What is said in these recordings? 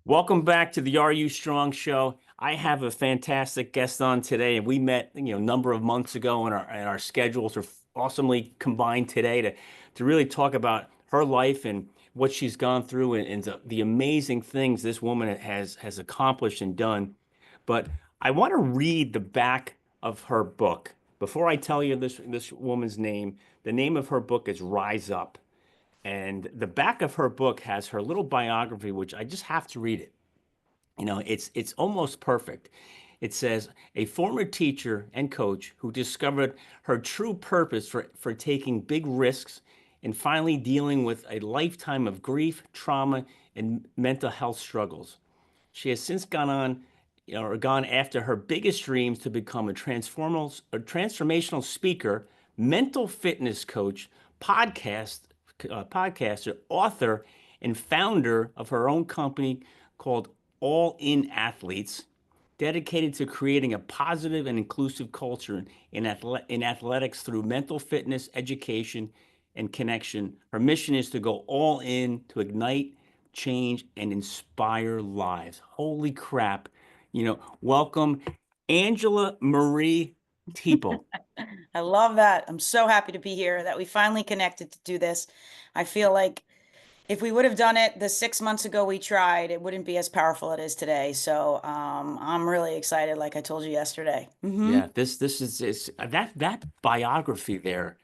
Welcome back to the Are You Strong show. I have a fantastic guest on today, and we met, a number of months ago, and our schedules are awesomely combined today to really talk about her life and what she's gone through and the amazing things this woman has accomplished and done. But I want to read the back of her book. Before I tell you this woman's name, the name of her book is Rise Up. And the back of her book has her little biography, which I just have to read it. It's almost perfect. It says, a former teacher and coach who discovered her true purpose for taking big risks and finally dealing with a lifetime of grief, trauma, and mental health struggles. She has since gone after her biggest dreams to become a transformational speaker, mental fitness coach, podcaster, author, and founder of her own company called All In Athletes, dedicated to creating a positive and inclusive culture in athletics through mental fitness, education, and connection. Her mission is to go all in to ignite, change, and inspire lives. Holy crap. Welcome, Angela Marie Teeple. I love that. I'm so happy to be here, that we finally connected to do this. I feel like if we would have done it the 6 months ago we tried, it wouldn't be as powerful it is today. So I'm really excited, like I told you yesterday. Yeah, this is that biography there,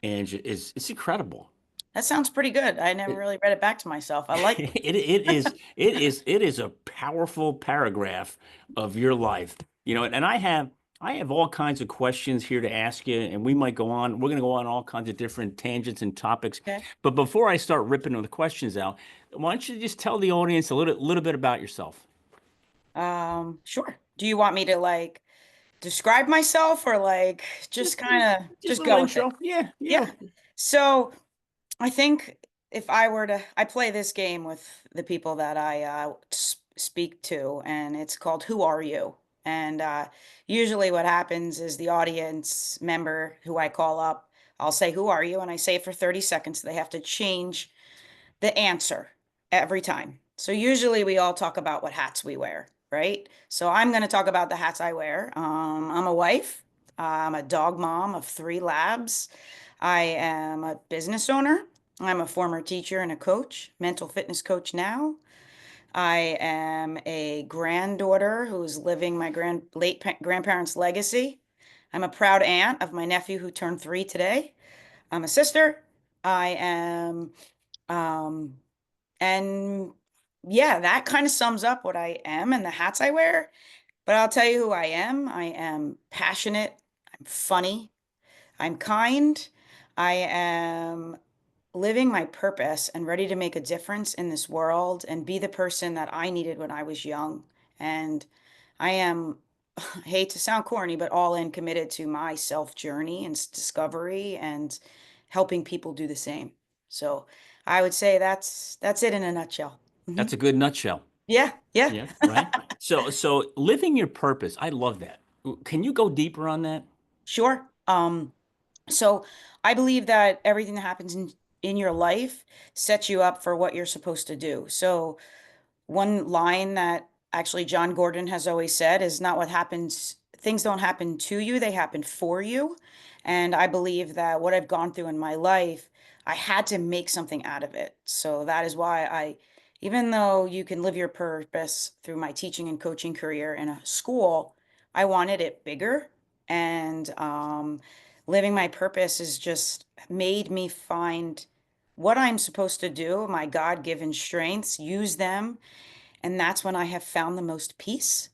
Ange, is it's incredible. That sounds pretty good. I never It, really read it back to myself. I like it. it is a powerful paragraph of your life. And I have all kinds of questions here to ask you, and we might go on. We're going to go on all kinds of different tangents and topics. Okay. But before I start ripping the questions out, why don't you just tell the audience a little bit about yourself? Sure. Do you want me to like describe myself or like just Just kind of just a just little go with it? intro. Yeah, Yeah. So I think if I were to, I play this game with the people that I speak to, and it's called Who Are You? And usually what happens is the audience member who I call up, I'll say, Who are you? And I say it for 30 seconds. They have to change the answer every time. So usually we all talk about what hats we wear, right? So I'm going to talk about the hats I wear. I'm a wife. I'm a dog mom of 3 labs. I am a business owner. I'm a former teacher and a coach, mental fitness coach now. I am a granddaughter who's living my grandparents' legacy. I'm a proud aunt of my nephew who turned 3 today. I'm a sister. I am um, and yeah, that kind of sums up what I am and the hats I wear. But I'll tell you who I am. I am passionate. I'm funny. I'm kind. I am living my purpose and ready to make a difference in this world and be the person that I needed when I was young. And I am, I hate to sound corny, but all in committed to my self journey and discovery and helping people do the same. So I would say that's it in a nutshell. Hmm. that's a good nutshell. Yeah, yeah, Yeah, right. So living your purpose, I love that. Can you go deeper on that? sure. So I believe that everything that happens in your life sets you up for what you're supposed to do. So one line that actually John Gordon has always said is not what happens, things don't happen to you, they happen for you. And I believe that what I've gone through in my life, I had to make something out of it. So that is why even though you can live your purpose through my teaching and coaching career in a school, I wanted it bigger. And living my purpose has just made me find what I'm supposed to do, my God-given strengths, use them, and that's when I have found the most peace.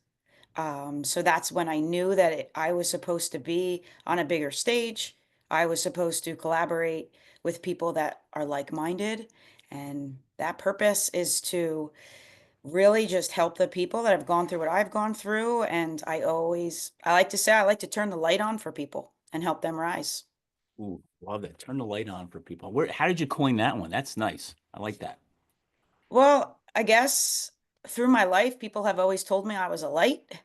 So that's when I knew that I was supposed to be on a bigger stage. I was supposed to collaborate with people that are like-minded. And that purpose is to really just help the people that have gone through what I've gone through. And I like to say, I like to turn the light on for people and help them rise. Ooh, love that. Turn the light on for people. How did you coin that one? That's nice. I like that. Well, I guess through my life, people have always told me I was a light.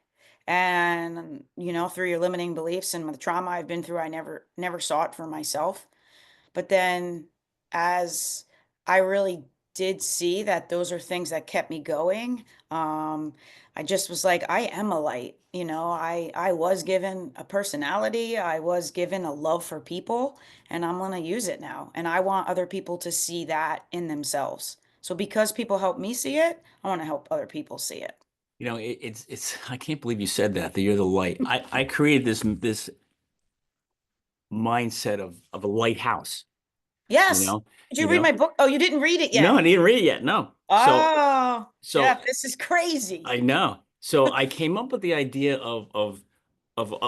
And, through your limiting beliefs and the trauma I've been through, I never saw it for myself. But then as I really did see that those are things that kept me going. Um, I just was like, I am a light. I was given a personality, I was given a love for people, and I'm gonna use it now. And I want other people to see that in themselves. So because people help me see it, I want to help other people see it. It's I can't believe you said that you're the light. I created this mindset of a lighthouse, you Yes. know, Did you you read know. my book? Oh, you didn't read it No, yet. I didn't read it yet. No. Oh, So Jeff, this is crazy. I know. So I came up with the idea of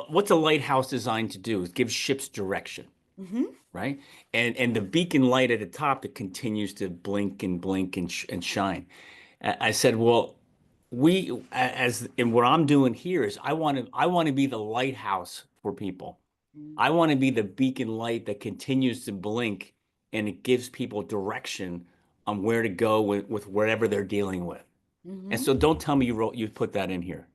what's a lighthouse designed to do is give ships direction, Hmm. right? And the beacon light at the top that continues to blink and shine. I said, well, as and what I'm doing here is I want to be the lighthouse for people. I want to be the beacon light that continues to blink and it gives people direction on where to go with whatever they're dealing with. And Hmm. so don't tell me you put that in here.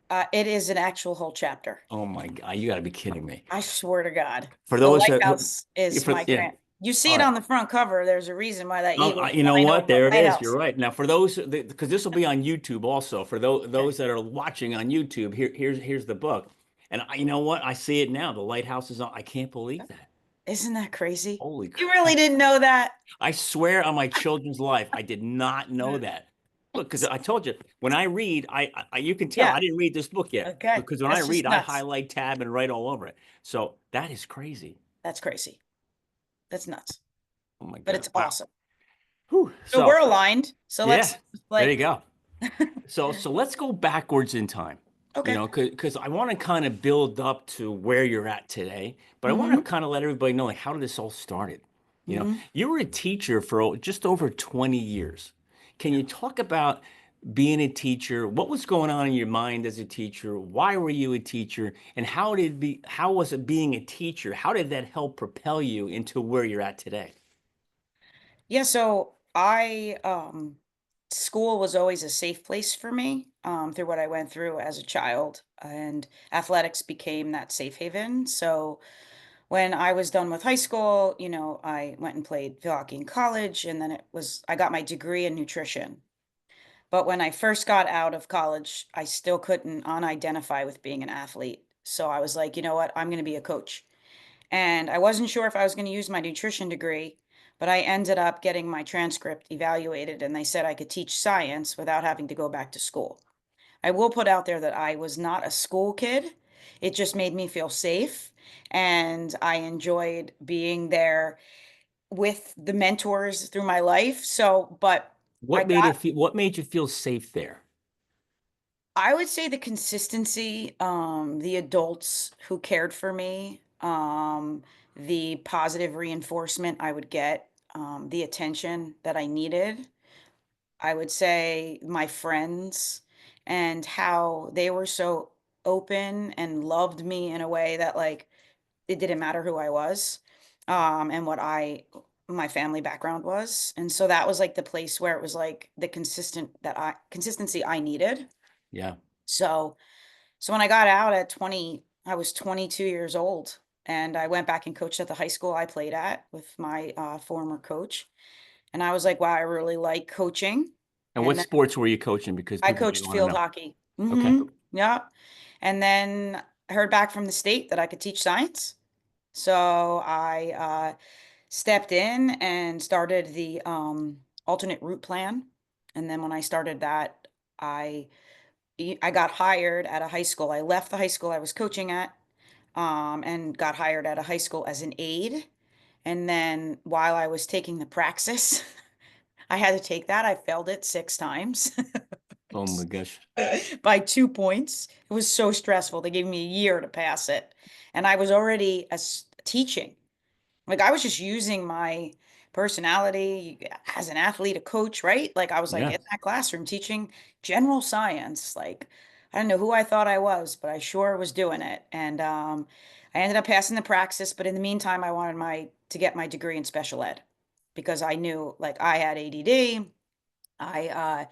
It is an actual whole chapter. Oh my God, you got to be kidding me. I swear to God. For The those that, lighthouse is for my yeah, grant. You see all it right. on the front cover. There's a reason why that eagle's You know flying over what? the There it is. You're lighthouse. right. Now, for those, because this will be on YouTube also, for Okay. those that are watching on YouTube, here's the book. And you know what? I see it now. The lighthouse is on. I can't believe that. Isn't that crazy? Holy You really crap. didn't know that? I swear on my children's life, I did not know that. Look, because I told you, when I read, you can tell Yeah. I didn't read this book yet Okay. because when I That's read, just I nuts. highlight, tab, and write all over it. So that is crazy. That's crazy. That's nuts. Oh my But God. it's Wow. awesome. Whew. So So we're aligned. So yeah, let's there you like, go. So let's go backwards in time, okay. because I want to kind of build up to where you're at today, but I want to Hmm. kind of let everybody know like how did this all started? Hmm. You were a teacher for just over 20 years. Can Yeah. you talk about being a teacher? What was going on in your mind as a teacher? Why were you a teacher? And how was it being a teacher? How did that help propel you into where you're at today? Yeah, so school was always a safe place for me, through what I went through as a child, and athletics became that safe haven. So when I was done with high school, I went and played field hockey in college, and then I got my degree in nutrition. But when I first got out of college, I still couldn't unidentify with being an athlete. So I was like, you know what? I'm going to be a coach. And I wasn't sure if I was going to use my nutrition degree, but I ended up getting my transcript evaluated, and they said I could teach science without having to go back to school. I will put out there that I was not a school kid. It just made me feel safe, and I enjoyed being there with the mentors through my life. So, but I got What made you feel safe there? I would say the consistency, the adults who cared for me, the positive reinforcement I would get, the attention that I needed. I would say my friends and how they were so open and loved me in a way that like it didn't matter who I was, and what my family background was. And so that was like the place where it was like the consistency I needed. Yeah. So when I got out at 20, I was 22 years old, and I went back and coached at the high school I played at with my former coach. And I was like, wow, I really like coaching. And what And then sports were you coaching? Because I people may coached want to field know. hockey. Okay. Yeah. And then I heard back from the state that I could teach science. So I stepped in and started the alternate route plan. And then when I started that, I I got hired at a high school. I left the high school I was coaching at, and got hired at a high school as an aide. And then while I was taking the praxis, I had to take that. I failed it 6 times Oh my gosh. by 2 points. It was so stressful. They gave me a year to pass it. And I was already teaching. Like I was just using my personality as an athlete, a coach, right? Like I was like Yeah. in that classroom teaching general science. Like I don't know who I thought I was, but I sure was doing it. And I ended up passing the praxis, but in the meantime, I wanted my to get my degree in special ed because I knew like I had ADD. I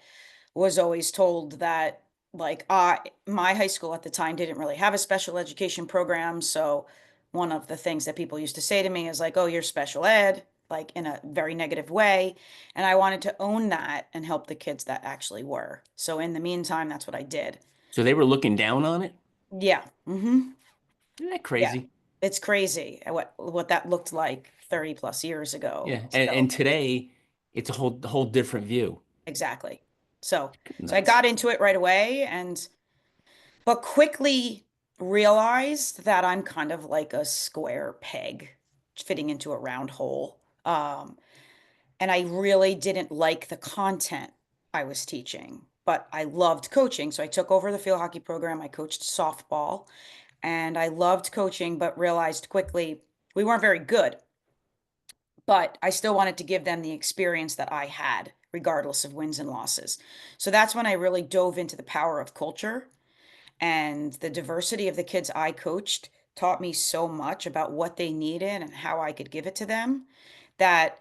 was always told that like my high school at the time didn't really have a special education program, so one of the things that people used to say to me is like, "Oh, you're special ed." like in a very negative way. And I wanted to own that and help the kids that actually were. So in the meantime, that's what I did. So they were looking down on it? Yeah. Isn't that Yeah. crazy? It's crazy what that looked like 30 plus years ago. Yeah. And So today it's a whole different view. exactly. So I Nuts. got into it right away and but quickly realized that I'm kind of like a square peg fitting into a round hole. And I really didn't like the content I was teaching, but I loved coaching. So I took over the field hockey program. I coached softball and I loved coaching, but realized quickly we weren't very good. But I still wanted to give them the experience that I had, regardless of wins and losses. So that's when I really dove into the power of culture, and the diversity of the kids I coached taught me so much about what they needed and how I could give it to them that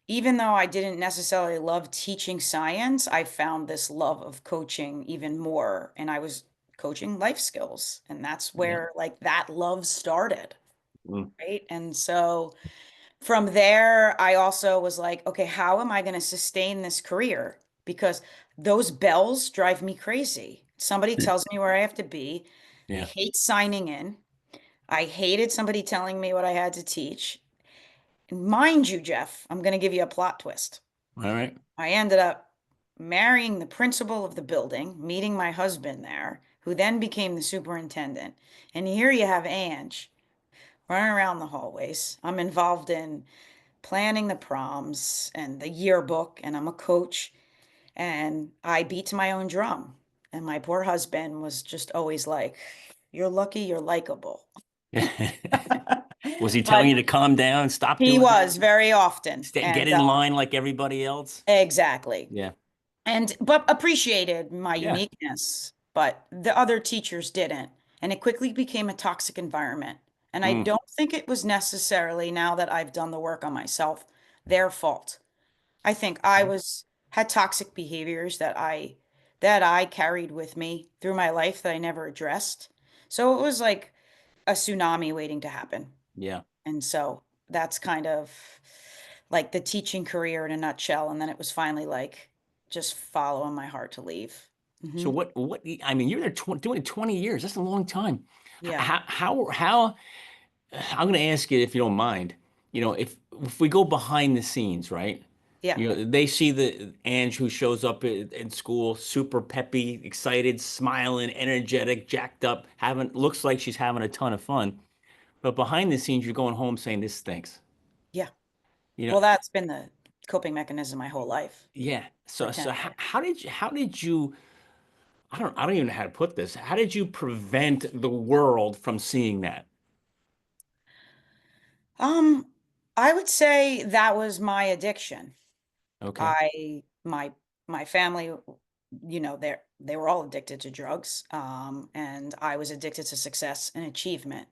even though I didn't necessarily love teaching science, I found this love of coaching even more. And I was coaching life skills. And that's Yeah. where like that love started. Mm. Right. And so from there, I also was like, okay, how am I going to sustain this career? Because those bells drive me crazy. Somebody tells me where I have to be. I Yeah. hate signing in. I hated somebody telling me what I had to teach. And mind you, Jeff, I'm going to give you a plot twist. All right. I ended up marrying the principal of the building, meeting my husband there, who then became the superintendent. And here you have Ange running around the hallways. I'm involved in planning the proms and the yearbook, and I'm a coach. And I beat to my own drum. And my poor husband was just always like, "You're lucky you're likable." Was he telling But you to calm down, stop he doing was that, very often. get And in line like everybody else? exactly. Yeah. And but appreciated my Yeah. uniqueness, but the other teachers didn't. And it quickly became a toxic environment. And I Mm. don't think it was necessarily, now that I've done the work on myself, their fault. I think I was had toxic behaviors that I carried with me through my life that I never addressed. So it was like a tsunami waiting to happen. Yeah. And so that's kind of like the teaching career in a nutshell. And then it was finally like just following my heart to leave. So Hmm. what, I mean, you're there doing it 20 years. That's a long time. Yeah. How, I'm going to ask you if you don't mind, if we go behind the scenes, right? Yeah. They see the Ange who shows up in school, super peppy, excited, smiling, energetic, jacked up, looks like she's having a ton of fun. But behind the scenes, you're going home saying this stinks. Yeah. You know, Well, that's been the coping mechanism my whole life. yeah. So Pretending. how did you I don't even know how to put this. How did you prevent the world from seeing that? Um, I would say that was my addiction. Okay. I my family, they were all addicted to drugs, and I was addicted to success and achievement,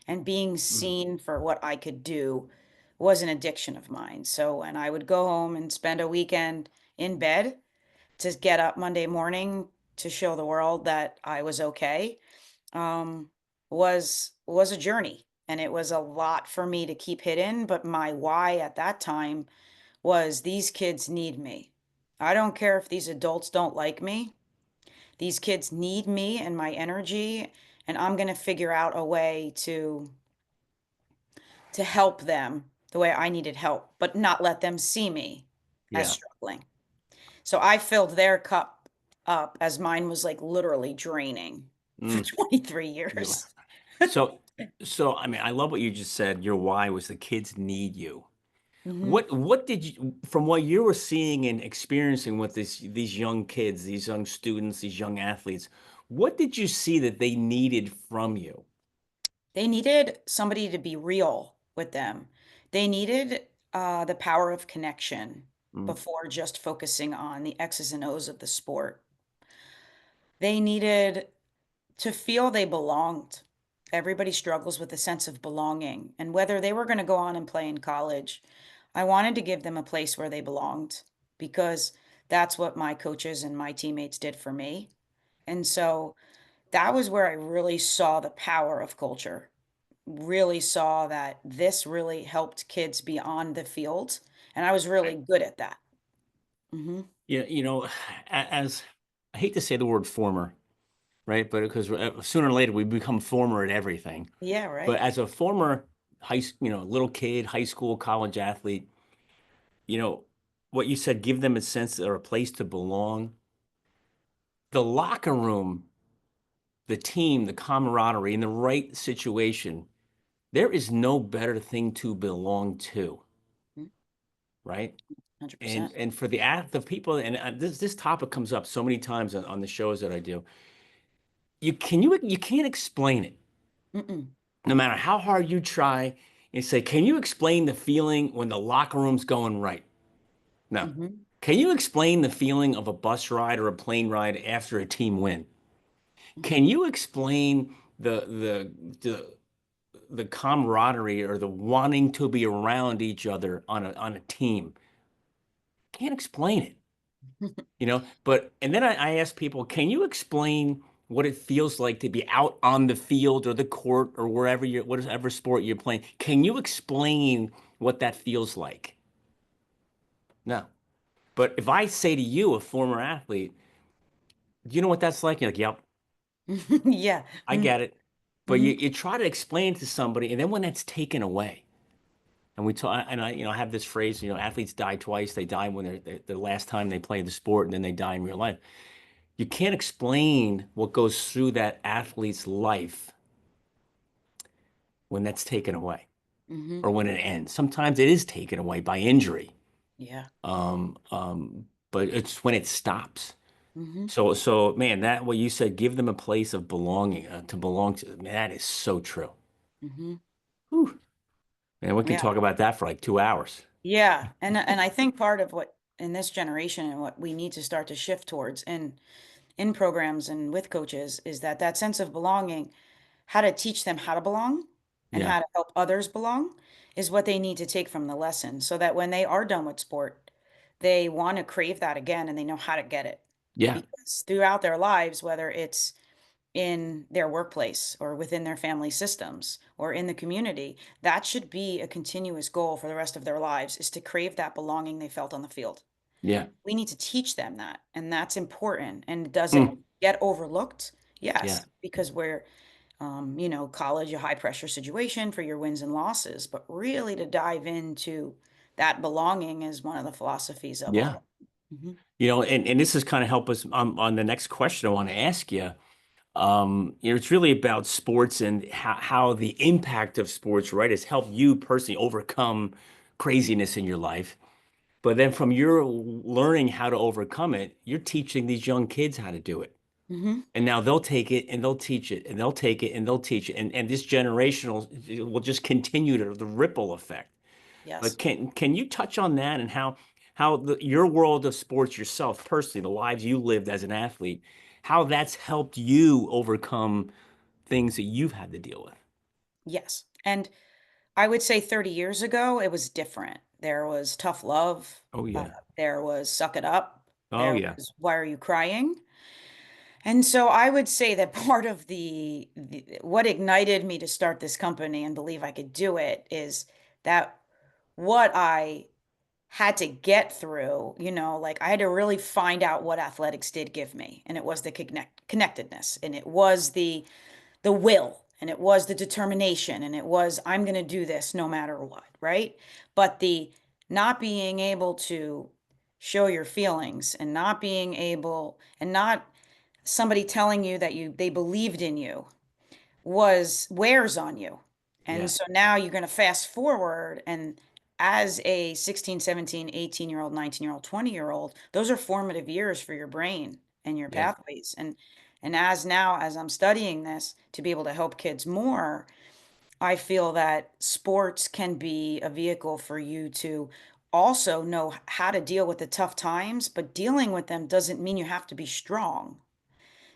and being Mm. seen for what I could do was an addiction of mine. So when I would go home and spend a weekend in bed to get up Monday morning to show the world that I was okay, um, was a journey, and it was a lot for me to keep hidden. But my why at that time was these kids need me. I don't care if these adults don't like me. These kids need me and my energy, and I'm going to figure out a way to help them the way I needed help, but not let them see me as Yeah. struggling. So I filled their cup up as mine was like literally draining for Mm. 23 You- years. So, I mean, I love what you just said. Your why was the kids need you. Hmm. What did you, from what you were seeing and experiencing with these young kids, these young students, these young athletes, what did you see that they needed from you? They needed somebody to be real with them. They needed the power of connection Mm. before just focusing on the X's and O's of the sport. They needed to feel they belonged. Everybody struggles with a sense of belonging. And whether they were going to go on and play in college, I wanted to give them a place where they belonged because that's what my coaches and my teammates did for me. And so that was where I really saw the power of culture. really saw that this really helped kids beyond the field, and I was really good at that. Hmm. Yeah, as I hate to say the word former, right? But because sooner or later we become former at everything. Yeah, But right. as a former little kid, high school, college athlete, you know, what you said, give them a sense or a place to belong. The locker room, the team, the camaraderie, in the right situation, there is no better thing to belong to, right? And 100%. and for the people, and this topic comes up so many times on the shows that I do. You can't explain it, Mm-mm. no matter how hard you try. And say, can you explain the feeling when the locker room's going right? No. Hmm. Can you explain the feeling of a bus ride or a plane ride after a team win? Can Hmm. you explain the the camaraderie or the wanting to be around each other on a team? Can't explain it, But and then I ask people, can you explain what it feels like to be out on the field or the court or wherever you're, whatever sport you're playing? Can you explain what that feels like? No. But if I say to you, a former athlete, do you know what that's like? You're like, yep, Yeah. I get it. But Hmm. you try to explain it to somebody, and then when that's taken away, and we talk, and I have this phrase, athletes die twice. They die when they're the last time they play the sport, and then they die in real life. You can't explain what goes through that athlete's life when that's taken away Hmm. or when it ends. Sometimes it is taken away by injury, Yeah. but it's when it stops. Hmm. So man, that what you said, give them a place of belonging, to belong to. Man, that is so true. Hmm. Whew. Man, we could Yeah. talk about that for like 2 hours. Yeah. And I think part of what in this generation and what we need to start to shift towards in programs and with coaches is that sense of belonging, how to teach them how to belong and Yeah, how to help others belong is what they need to take from the lesson so that when they are done with sport, they want to crave that again and they know how to get it. yeah, Because throughout their lives, whether it's in their workplace or within their family systems or in the community, that should be a continuous goal for the rest of their lives is to crave that belonging they felt on the field. yeah, We need to teach them that, and that's important. And does it mm, get overlooked? yeah, Yes, because we're college, a high pressure situation for your wins and losses, but really to dive into that belonging is one of the philosophies of yeah. all. Hmm. And this is kind of help us on the next question I want to ask you. It's really about sports and how the impact of sports, right, has helped you personally overcome craziness in your life. But then from your learning how to overcome it, you're teaching these young kids how to do it. Hmm. And now they'll take it and they'll teach it and they'll take it and they'll teach it. And this generational will just continue to the ripple effect. But Yes. can you touch on that and how your world of sports yourself personally, the lives you lived as an athlete, how that's helped you overcome things that you've had to deal with? Yes. And I would say 30 years ago, it was different. There was tough love. Oh Uh, yeah. there was suck it up. Oh There yeah. was why are you crying? And so I would say that part of what ignited me to start this company and believe I could do it is that what I had to get through, like I had to really find out what athletics did give me. And it was the connectedness, and it was the will, and it was the determination, and it was I'm going to do this no matter what, right? But the not being able to show your feelings and not being able and not somebody telling you that they believed in you was wears on you. And Yeah. so now you're going to fast forward, and as a 16, 17, 18-year-old, 19-year-old, 20-year-old, those are formative years for your brain and your Yeah. pathways. And as now as I'm studying this to be able to help kids more, I feel that sports can be a vehicle for you to also know how to deal with the tough times, but dealing with them doesn't mean you have to be strong.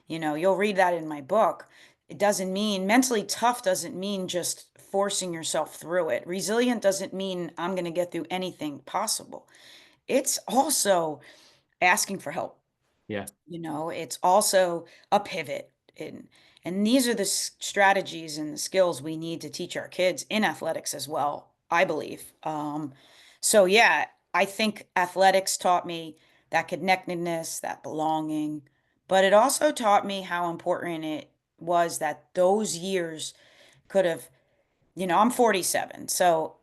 You'll read that in my book. It doesn't mean mentally tough, doesn't mean just forcing yourself through it. Resilient doesn't mean I'm going to get through anything possible. It's also asking for help. Yeah. It's also a pivot. And these are the strategies and the skills we need to teach our kids in athletics as well, I believe. So yeah, I think athletics taught me that connectedness, that belonging, but it also taught me how important it was that those years could have, I'm 47. So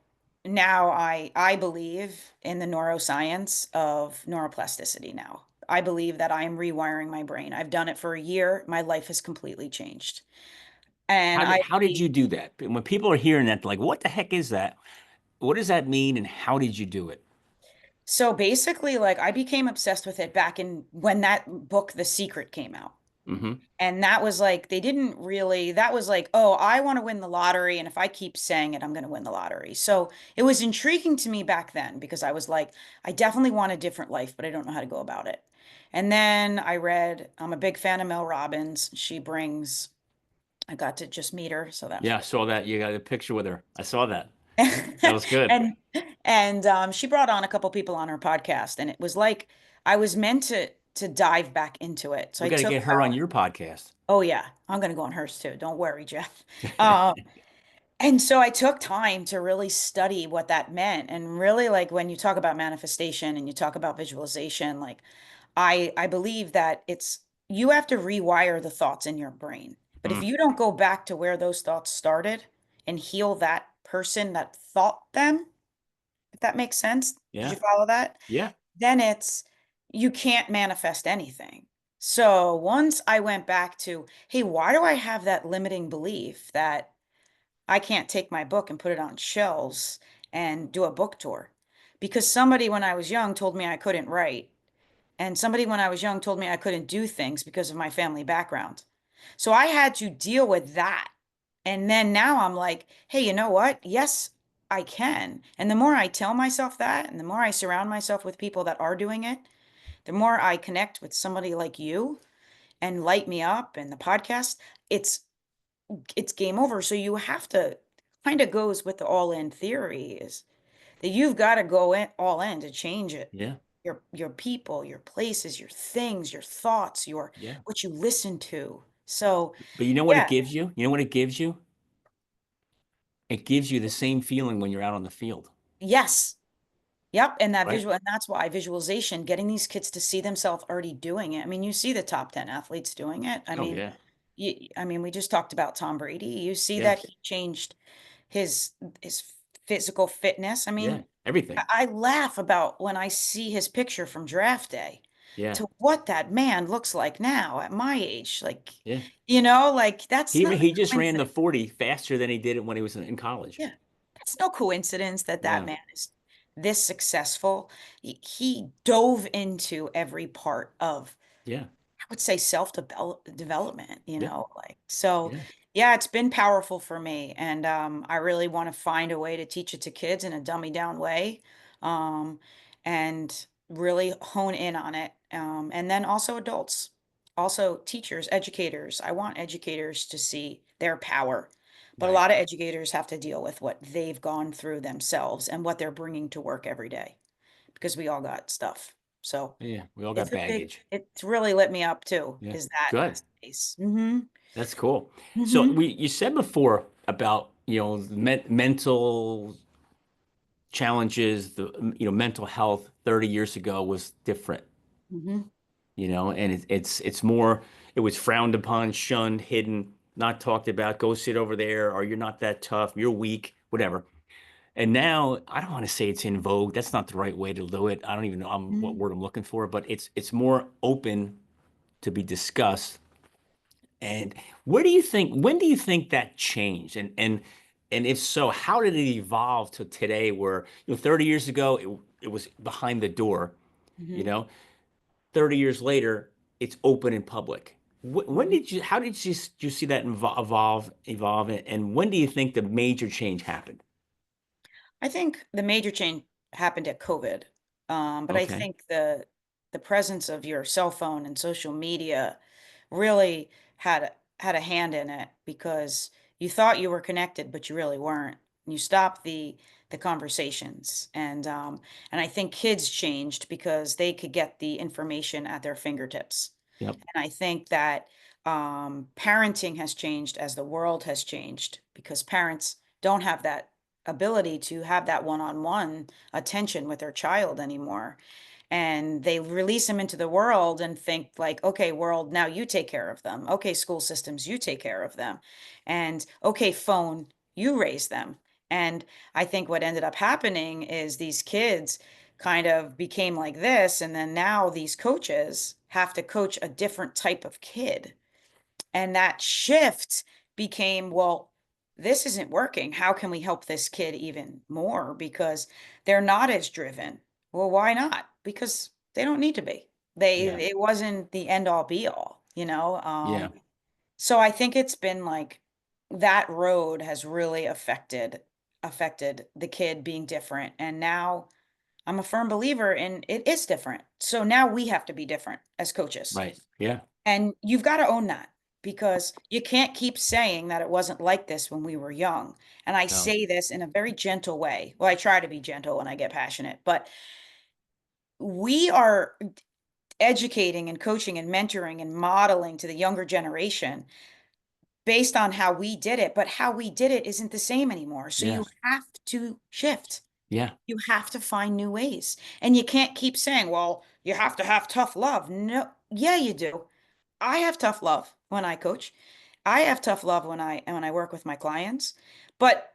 now I believe in the neuroscience of neuroplasticity now. I believe that I am rewiring my brain. I've done it for a year. My life has completely changed. And I How did believe you do that? When people are hearing that, they're like, what the heck is that? What does that mean, and how did you do it? so basically, like, I became obsessed with it back in when that book, The Secret, came out. Hmm. And that was like, they didn't really, that was like, oh, I want to win the lottery. And if I keep saying it, I'm going to win the lottery. So it was intriguing to me back then because I was like, I definitely want a different life, but I don't know how to go about it. And then I'm a big fan of Mel Robbins. I got to just meet her. So that was Yeah, I really saw that. You got a picture with her. I saw that. That cool. was good. And she brought on a couple people on her podcast. And it was like, I was meant to dive back into it. So We I got to took get her on about, your podcast. oh yeah, I'm going to go on hers too. Don't worry, Jeff. Um, And so I took time to really study what that meant. And really, like, when you talk about manifestation and you talk about visualization, like, I believe that it's you have to rewire the thoughts in your brain. But if Mm, you don't go back to where those thoughts started and heal that person that thought them, if that makes sense, did yeah, you follow that? yeah, Then you can't manifest anything. So once I went back to, hey, why do I have that limiting belief that I can't take my book and put it on shelves and do a book tour? Because somebody when I was young told me I couldn't write. And somebody when I was young told me I couldn't do things because of my family background. So I had to deal with that. And then now I'm like, hey, you know what? Yes, I can. And the more I tell myself that, and the more I surround myself with people that are doing it, the more I connect with somebody like you and light me up and the podcast, it's it's game over. So you have to kind of goes with the all in theory is that you've got to go in all in to change it. yeah, Your people, your places, your things, your thoughts, your yeah. what you listen to. So But you know what it yeah, gives you? You know what it gives you? It gives you the same feeling when you're out on the field, yes. Yep. And that right? visual, and that's why visualization, getting these kids to see themselves already doing it. I mean, you see the top 10 athletes doing it. Oh yeah, I mean, we just talked about Tom Brady. You see that yes, he changed his his physical fitness. I yeah, mean, everything. I laugh about when I see his picture from draft day Yeah, to what that man looks like now at my age. Like, yeah. like that's not a He just ran the coincidence. 40 faster than he did it when he was in college. Yeah. That's no coincidence that that No, man is this successful. He dove into every part of, yeah, I would say, self development, yeah, like so. yeah, Yeah, it's been powerful for me, and I really want to find a way to teach it to kids in a dummy down way, um, and really hone in on it, and then also adults, also teachers, educators. I want educators to see their power, but a right. lot of educators have to deal with what they've gone through themselves and what they're bringing to work every day because we all got stuff. So. Yeah, we all got It's a big baggage. it's really lit me up too, Yeah, is that good. space. Mhm. That's cool. So Mhm. you said before about, mental challenges, mental health 30 years ago was different, Mhm. and it's more, it was frowned upon, shunned, hidden, not talked about, go sit over there, or you're not that tough, you're weak, whatever. And now I don't want to say it's in vogue. That's not the right way to do it. I don't even know what Mhm. word I'm looking for, but it's more open to be discussed. And when do you think that changed? And if so, how did it evolve to today where, 30 years ago it was behind the door, you Mhm. know? 30 years later, it's open in public. When Mhm. did you how did you see that evolve, and when do you think the major change happened? I think the major change happened at COVID. But I Okay. think the presence of your cell phone and social media really had a hand in it because you thought you were connected, but you really weren't. You stopped the conversations, and I think kids changed because they could get the information at their fingertips. Yep. And I think that Parenting has changed as the world has changed because parents don't have that ability to have that one-on-one attention with their child anymore. And they release them into the world and think like, okay, world, now you take care of them. Okay, school systems, you take care of them. And okay, phone, you raise them. And I think what ended up happening is these kids kind of became like this. And then now these coaches have to coach a different type of kid. And that shift became, well, this isn't working. How can we help this kid even more? Because they're not as driven. Well, why not? Because they don't need to be. Yeah. It wasn't the end all be all, you know? Yeah. So I think it's been like that road has really affected the kid being different. And now I'm a firm believer in it is different. So now we have to be different as coaches. Right. Yeah. And you've got to own that because you can't keep saying that it wasn't like this when we were young. And I No. say this in a very gentle way. Well, I try to be gentle when I get passionate, but we are educating and coaching and mentoring and modeling to the younger generation based on how we did it, but how we did it isn't the same anymore. So Yeah. you have to shift. Yeah. You have to find new ways. And you can't keep saying, well, you have to have tough love. No, yeah, you do. I have tough love when I coach. I have tough love when I work with my clients, but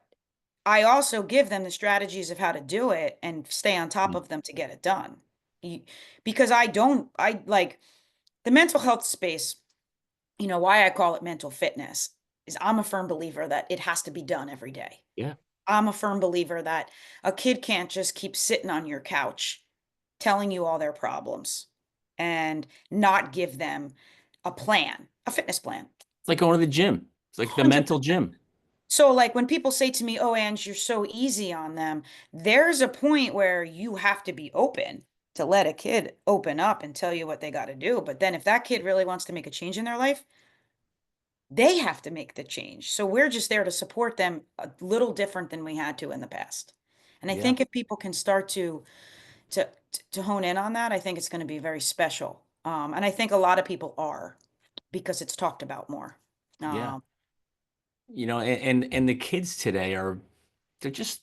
I also give them the strategies of how to do it and stay on top Mm. of them to get it done. You- Because I like the mental health space, why I call it mental fitness is I'm a firm believer that it has to be done every day. Yeah. I'm a firm believer that a kid can't just keep sitting on your couch telling you all their problems and not give them a plan, a fitness plan. It's like going to the gym. It's like the 100%. mental gym. So, like when people say to me, "Oh, Ange, you're so easy on them," there's a point where you have to be open to let a kid open up and tell you what they got to do. But then, if that kid really wants to make a change in their life, they have to make the change. So, we're just there to support them a little different than we had to in the past. And I Yeah. think if people can start to to hone in on that, I think it's going to be very special. And I think a lot of people are because it's talked about more. Yeah. Um, And the kids today are they're just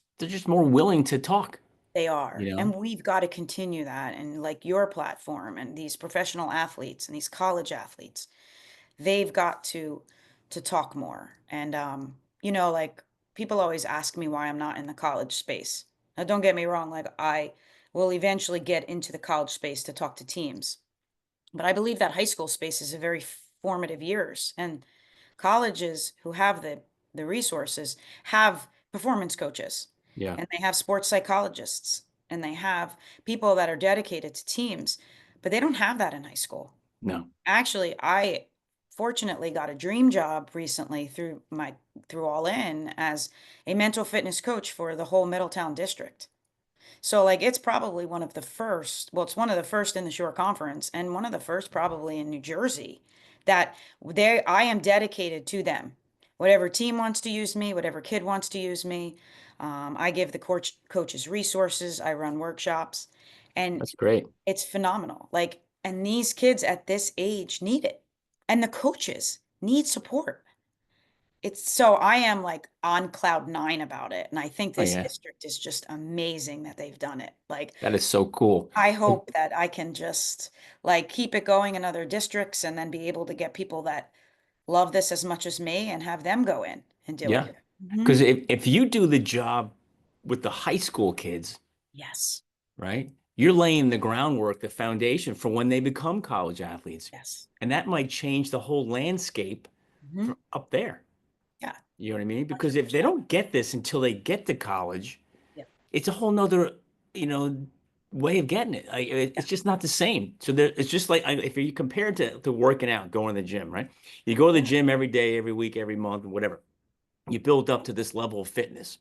more willing to talk, they are, you know? and we've got to continue that. And like your platform and these professional athletes and these college athletes, they've got to talk more. And like people always ask me why I'm not in the college space. Now, don't get me wrong, like I will eventually get into the college space to talk to teams. But I believe that high school space is a very formative years, and colleges who have the resources have performance coaches, Yeah. and they have sports psychologists, and they have people that are dedicated to teams, but they don't have that in high school. No. Actually, I fortunately got a dream job recently through All In as a mental fitness coach for the whole Middletown district. So like it's probably one of the first, well, it's one of the first in the Shore Conference and one of the first probably in New Jersey that I am dedicated to them. Whatever team wants to use me, whatever kid wants to use me, I give the coaches resources, I run workshops, and That's great. it's phenomenal. Like, and these kids at this age need it, and the coaches need support. It's so I am like on cloud nine about it. And I think Oh this yeah. district is just amazing that they've done it. Like, That is so cool. I hope that I can just like keep it going in other districts and then be able to get people that love this as much as me and have them go in and do Yeah. it. Hmm. Because if you do the job with the high school kids, Yes. right, you're laying the groundwork, the foundation for when they become college athletes. Yes. And that might change the whole landscape Hmm. for up there. Yeah. You know what I mean? Because if they 100%. don't get this until they get to college, Yeah. it's a whole nother, you know, way of getting it. Yeah. It's just not the same. So it's just like if you compare it to working out, going to the gym, right? You go to the Yeah. gym every day, every week, every month, whatever. You build up to this level of fitness.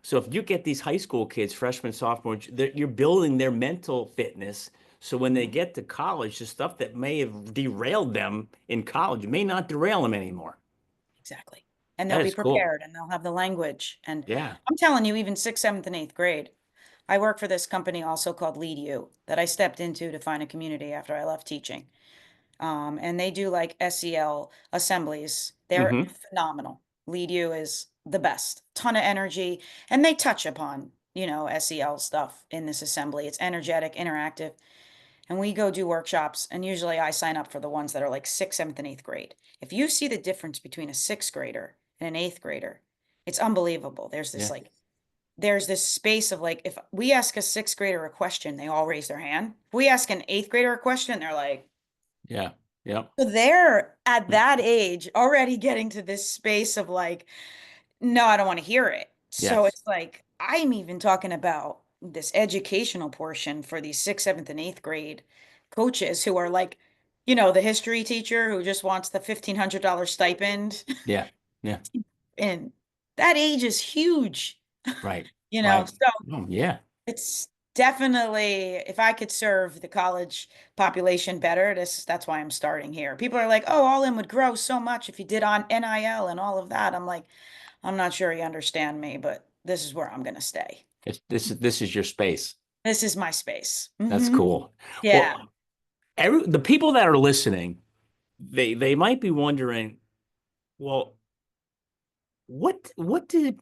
So if you get these high school kids, freshmen, sophomores, you're building their mental fitness. So when they get to college, the stuff that may have derailed them in college may not derail them anymore. Exactly. And they'll That be is cool. prepared and they'll have the language. And Yeah. I'm telling you, even sixth, seventh, and eighth grade, I work for this company also called Lead You that I stepped into to find a community after I left teaching. And they do like SEL assemblies. They're Hmm. phenomenal. Lead You is the best. Ton of energy, and they touch upon, SEL stuff in this assembly. It's energetic, interactive, and we go do workshops. And usually I sign up for the ones that are like sixth, seventh, and eighth grade. If you see the difference between a sixth grader and an eighth grader, it's unbelievable. Yeah. There's this space of like, if we ask a sixth grader a question, they all raise their hand. If we ask an eighth grader a question, they're like, Yeah. Yep. so they're at that age already getting to this space of like, no, I don't want to hear it. So Yes. it's like, I'm even talking about this educational portion for these sixth, seventh, and eighth grade coaches who are like, the history teacher who just wants the $1,500 stipend. Yeah. Yeah. And that age is huge, Right. So Right. Oh, yeah. it's definitely, if I could serve the college population better, that's why I'm starting here. People are like, "Oh, All In would grow so much if you did on NIL and all of that." I'm like, I'm not sure you understand me, but this is where I'm going to stay. This is your space. This is my space. That's Hmm. cool. Yeah. Well, the people that are listening, they might be wondering, well, what did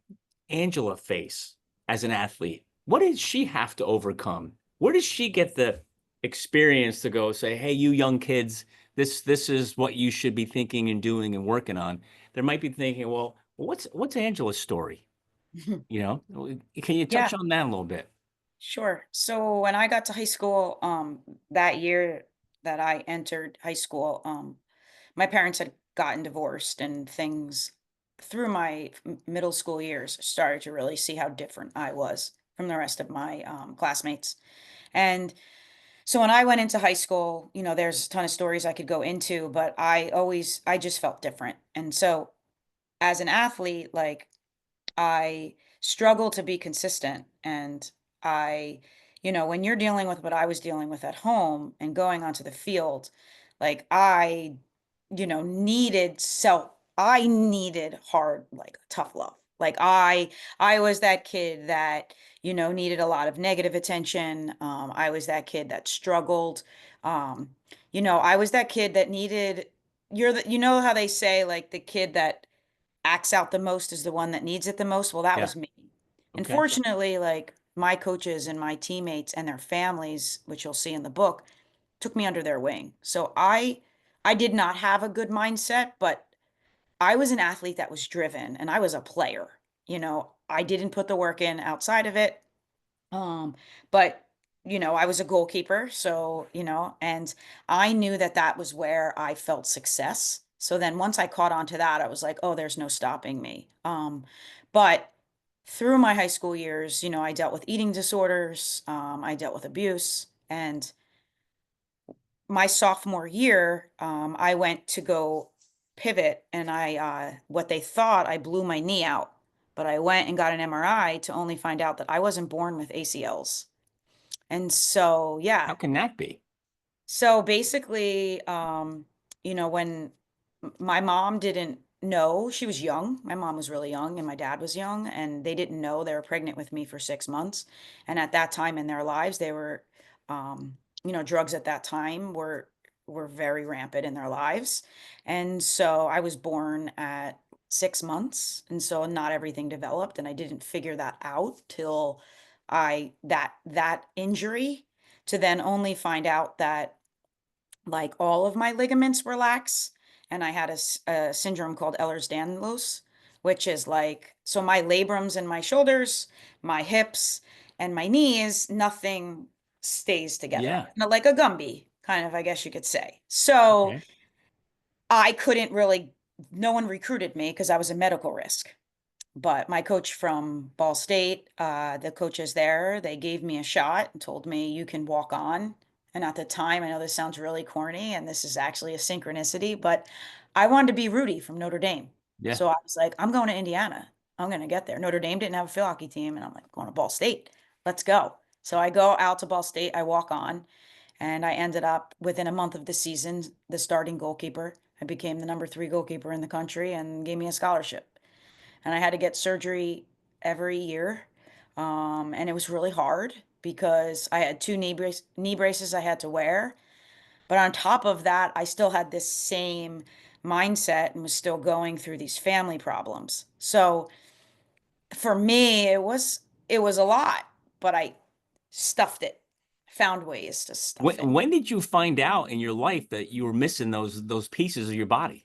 Angela face as an athlete? What did she have to overcome? Where did she get the experience to go say, "Hey, you young kids, this is what you should be thinking and doing and working on." They might be thinking, well, what's Angela's story? Can you Yeah, touch on that a little bit? sure. So when I got to high school, that year that I entered high school, my parents had gotten divorced and things through my middle school years started to really see how different I was from the rest of my classmates. And so when I went into high school, there's a ton of stories I could go into, but I just felt different. And so as an athlete, like I struggle to be consistent. And I, when you're dealing with what I was dealing with at home and going onto the field, like I needed hard, like tough love. Like I was that kid that, needed a lot of negative attention. I was that kid that struggled. Um, I was that kid that needed, how they say like the kid that acts out the most is the one that needs it the most. Well, that Yeah. was me. And Okay. fortunately, like my coaches and my teammates and their families, which you'll see in the book, took me under their wing. So I did not have a good mindset, but I was an athlete that was driven and I was a player. I didn't put the work in outside of it. But I was a goalkeeper, so, and I knew that that was where I felt success. So then once I caught on to that, I was like, oh, there's no stopping me. But through my high school years, I dealt with eating disorders, I dealt with abuse, and my sophomore year, I went to go pivot and what they thought I blew my knee out, but I went and got an MRI to only find out that I wasn't born with ACLs. And so, yeah. How can that be? So basically, when my mom didn't know, she was young. My mom was really young and my dad was young, and they didn't know they were pregnant with me for 6 months. And at that time in their lives, they were, drugs at that time were very rampant in their lives. And so I was born at 6 months, and so not everything developed, and I didn't figure that out till that injury to then only find out that like all of my ligaments were lax and I had a syndrome called Ehlers-Danlos, which is like, so my labrums in my shoulders, my hips, and my knees, nothing stays together. Yeah. Like a Gumby, kind of, I guess you could say. So Okay. I couldn't really, no one recruited me because I was a medical risk. But my coach from Ball State, the coaches there, they gave me a shot and told me you can walk on. And at the time, I know this sounds really corny and this is actually a synchronicity, but I wanted to be Rudy from Notre Dame. Yeah. So I was like, I'm going to Indiana. I'm going to get there. Notre Dame didn't have a field hockey team. And I'm like, going to Ball State. Let's go. So I go out to Ball State. I walk on and I ended up within a month of the season, the starting goalkeeper. I became the number 3 goalkeeper in the country and gave me a scholarship, and I had to get surgery every year. And it was really hard because I had 2 knee braces I had to wear, But on top of that, I still had this same mindset and was still going through these family problems. So for me, it was a lot, but I stuffed it, found ways to stuff it. When did you find out in your life that you were missing those pieces of your body?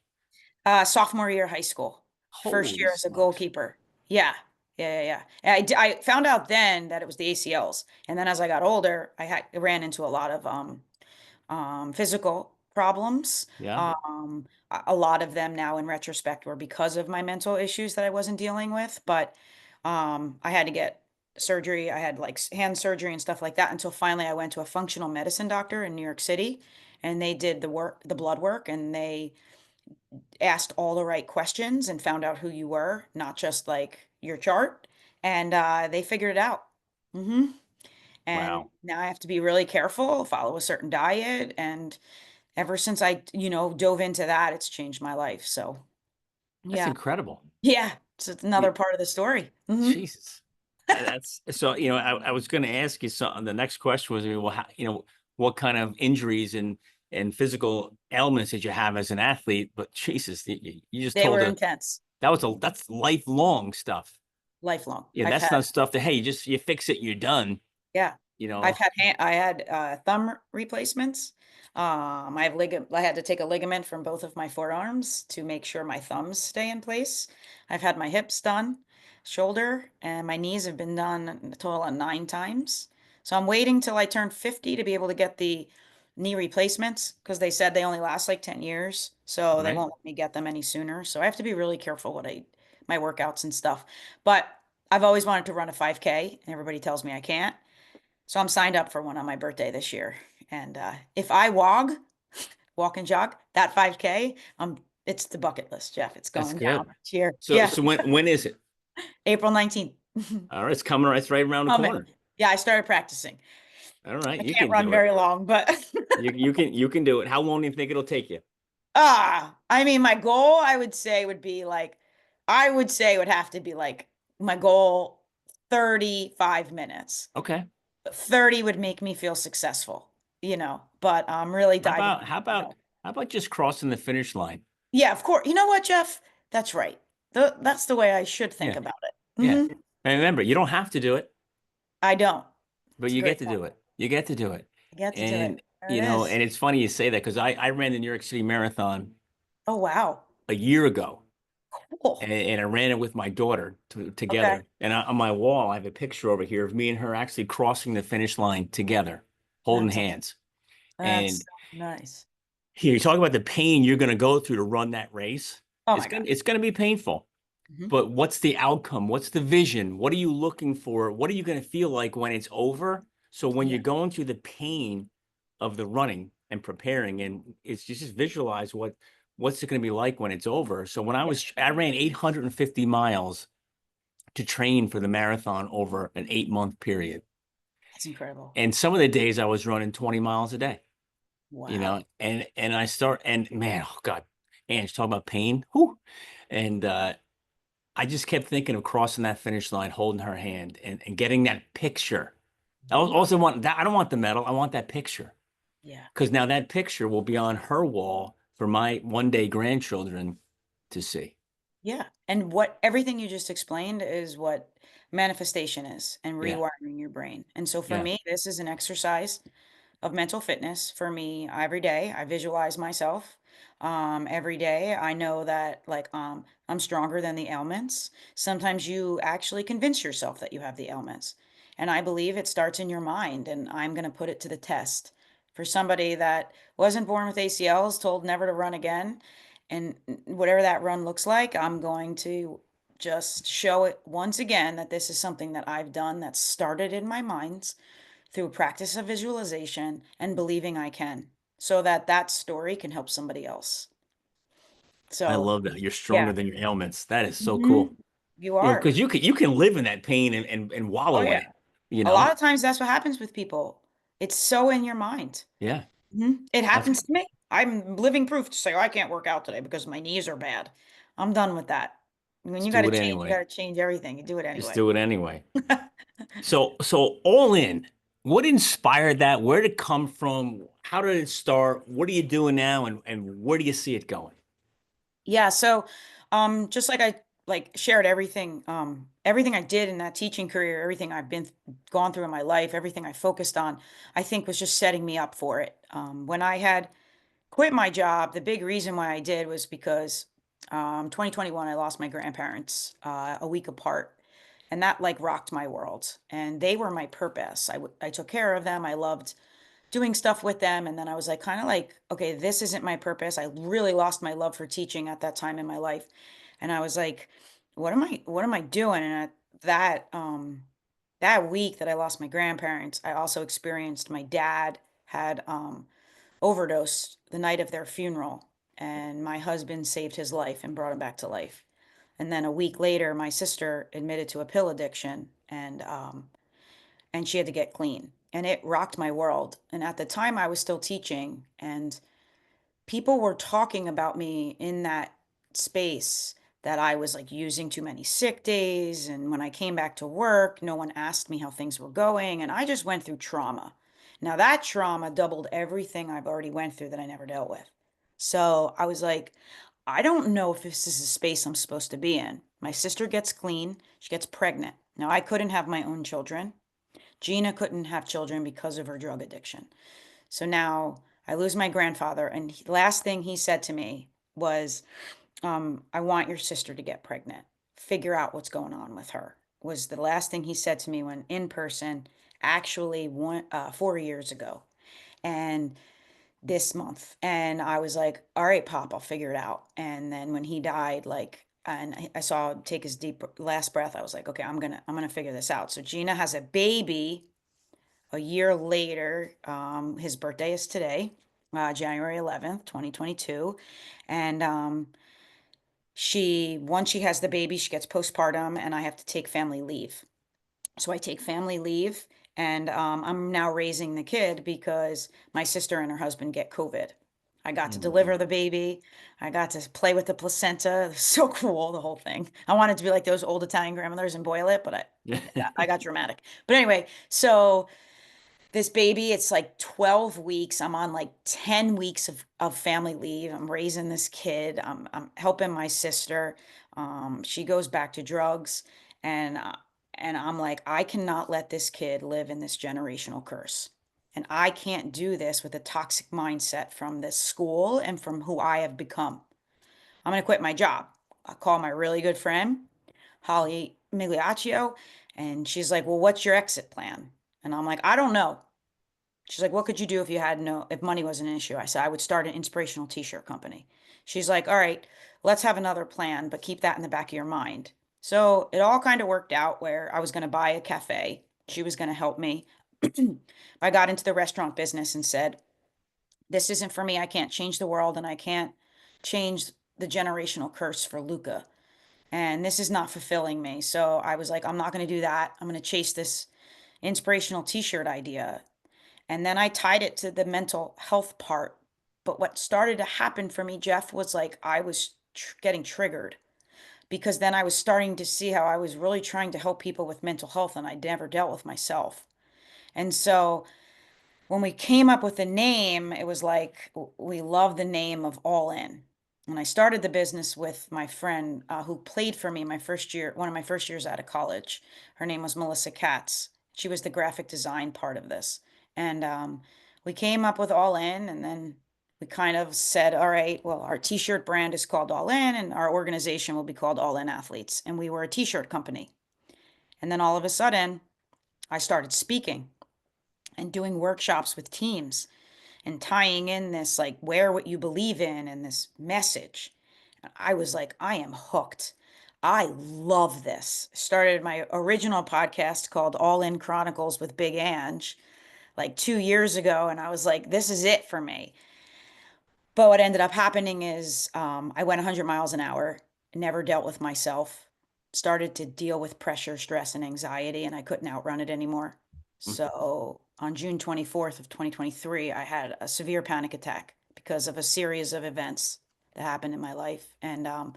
Sophomore year of high school, first Holy year as a smokes. goalkeeper. Yeah, yeah. And I found out then that it was the ACLs, and then as I got older, I ran into a lot of physical problems. Yeah, A lot of them now in retrospect were because of my mental issues that I wasn't dealing with, but I had to get surgery. I had like hand surgery and stuff like that until finally I went to a functional medicine doctor in New York City, and they did the work, the blood work, and they asked all the right questions and found out who you were, not just like your chart, and they figured it out. hmm And wow. now I have to be really careful, follow a certain diet, and ever since I, dove into that, it's changed my life. So, That's yeah. incredible. Yeah, it's Yeah, another part of the story. Jesus. That's so, I was going to ask you something. The next question was, well, what kind of injuries and physical ailments did you have as an athlete? But Jesus, you just They told were a intense, that's lifelong stuff. lifelong. Yeah, I've that's had not stuff that, hey, you fix it, you're done. Yeah. You know, I had thumb replacements. I had to take a ligament from both of my forearms to make sure my thumbs stay in place. I've had my hips done, shoulder, and my knees have been done a total of 9 times. So I'm waiting till I turn 50 to be able to get the knee replacements because they said they only last like 10 years. So they right? won't let me get them any sooner. So I have to be really careful my workouts and stuff. But I've always wanted to run a 5K, and everybody tells me I can't. So I'm signed up for one on my birthday this year. And if I walk and jog that 5K, it's the bucket list, Jeff. It's That's going down good. this year. So Yeah, so when is it? April 19th. All right, it's coming right, it's right around the Oh man. corner. Yeah, I started practicing. All right, I you can't can run do it. very long, but You can do it. How long do you think it'll take you? I mean, my goal I would say would be like, I would say it would have to be like my goal 35 minutes. Okay. 30 would make me feel successful, but I'm really How diving about in, how about how about just crossing the finish line? Yeah, of course. You know what, Jeff? That's right. That's the way I should think Yeah, about it. yeah. And remember, you don't have to do it, I don't. but It's a you great get to point. do it. You get to do it. I get to do it. And There it is. and it's funny you say that because I ran the New York City Marathon Oh, wow. a year ago, Cool. and I ran it with my daughter Okay. together. And on my wall, I have a picture over here of me and her actually crossing the finish line together, holding That's hands. that's And so nice. here, you talk about the pain you're going to go through to run that race. Oh It's my gonna God. it's gonna be painful. hmm But what's the outcome? What's the vision? What are you looking for? What are you going to feel like when it's over? So when Yeah. you're going through the pain of the running and preparing, and it's just visualize what's it going to be like when it's over. So when Yeah. I ran 850 miles to train for the marathon over an 8 month period. That's incredible. And some of the days I was running 20 miles a day, Wow. and I start and man, oh God, and talk about pain. Whew. And I just kept thinking of crossing that finish line, holding her hand, and getting that picture. I Mhm. also want that. I don't want the medal. I want that picture Yeah. because now that picture will be on her wall for my one day grandchildren to see. Yeah. And what everything you just explained is what manifestation is and Yeah, rewiring your brain. And so for yeah. me, this is an exercise of mental fitness for me every day. I visualize myself every day. I know that I'm stronger than the ailments. Sometimes you actually convince yourself that you have the ailments. And I believe it starts in your mind, and I'm going to put it to the test. For somebody that wasn't born with ACLs, told never to run again, and whatever that run looks like, I'm going to just show it once again that this is something that I've done that started in my mind through a practice of visualization and believing I can, so that that story can help somebody else. I So, love that. You're yeah, stronger than your ailments. That is so hmm cool. you are. Because you can live in that pain and Oh, wallow in yeah. it. You A know. lot of times that's what happens with people. It's so in your mind. Yeah. It That's happens to me. I'm living proof to say, "Oh, I can't work out today because my knees are bad." I'm done with that. When just do it you anyway. got to change everything. You do it Just anyway. do it anyway. So all in. What inspired that? Where did it come from? How did it start? What are you doing now, and where do you see it going? Yeah, so just like I like shared everything, everything I did in that teaching career, everything I've been gone through in my life, everything I focused on, I think was just setting me up for it. When I had quit my job, the big reason why I did was because 2021 I lost my grandparents a week apart. And that like rocked my world. And they were my purpose. I took care of them. I loved doing stuff with them. And then I was like, kind of like, okay, this isn't my purpose. I really lost my love for teaching at that time in my life. And I was like, what am I doing? And at that week that I lost my grandparents, I also experienced my dad had overdosed the night of their funeral. And my husband saved his life and brought him back to life. And then a week later, my sister admitted to a pill addiction, and she had to get clean. And it rocked my world. And at the time, I was still teaching, and people were talking about me in that space that I was like using too many sick days. And when I came back to work, no one asked me how things were going. And I just went through trauma. Now, that trauma doubled everything I've already went through that I never dealt with. So I was like, I don't know if this is a space I'm supposed to be in. My sister gets clean, she gets pregnant. Now, I couldn't have my own children. Gina couldn't have children because of her drug addiction. So now I lose my grandfather, and the last thing he said to me was, I want your sister to get pregnant. Figure out what's going on with her. Was the last thing he said to me when in person, actually 4 years ago, and this month. And I was like, all right, Pop, I'll figure it out. And then when he died, like, and I saw him take his deep last breath, I was like, okay, I'm gonna figure this out. So Gina has a baby a year later. His birthday is today, January 11th, 2022. And once she has the baby, she gets postpartum, and I have to take family leave. So I take family leave, and I'm now raising the kid because my sister and her husband get COVID. I got to Mhm. deliver the baby. I got to play with the placenta. It was so cool, the whole thing. I wanted to be like those old Italian grandmothers and boil it, but I got dramatic. But anyway, so this baby, it's like 12 weeks. I'm on like 10 weeks of family leave. I'm raising this kid. I'm helping my sister. She goes back to drugs, and I'm like, I cannot let this kid live in this generational curse. And I can't do this with a toxic mindset from this school and from who I have become. I'm going to quit my job. I call my really good friend, Holly Migliaccio, and she's like, well, what's your exit plan? And I'm like, I don't know. She's like, what could you do if money wasn't an issue? I said, I would start an inspirational t-shirt company. She's like, all right, let's have another plan, but keep that in the back of your mind. So it all kind of worked out where I was going to buy a cafe. She was going to help me. I got into the restaurant business and said, this isn't for me. I can't change the world, and I can't change the generational curse for Luca. And this is not fulfilling me. So I was like, I'm not going to do that. I'm going to chase this inspirational t-shirt idea. And then I tied it to the mental health part. But what started to happen for me, Jeff, was like I was getting triggered because then I was starting to see how I was really trying to help people with mental health, and I never dealt with myself. And so when we came up with the name, it was like we love the name of All In. And I started the business with my friend who played for me my first year, one of my first years out of college. Her name was Melissa Katz. She was the graphic design part of this. And we came up with All In, and then we kind of said, all right, well, our t-shirt brand is called All In, and our organization will be called All In Athletes. And we were a t-shirt company. And then all of a sudden, I started speaking and doing workshops with teams and tying in this like wear what you believe in and this message. I was like, I am hooked. I love this. Started my original podcast called All In Chronicles with Big Ange like 2 years ago, and I was like, this is it for me. But what ended up happening is I went 100 miles an hour, never dealt with myself, started to deal with pressure, stress, and anxiety, and I couldn't outrun it anymore. So on June 24th of 2023, I had a severe panic attack because of a series of events that happened in my life. And I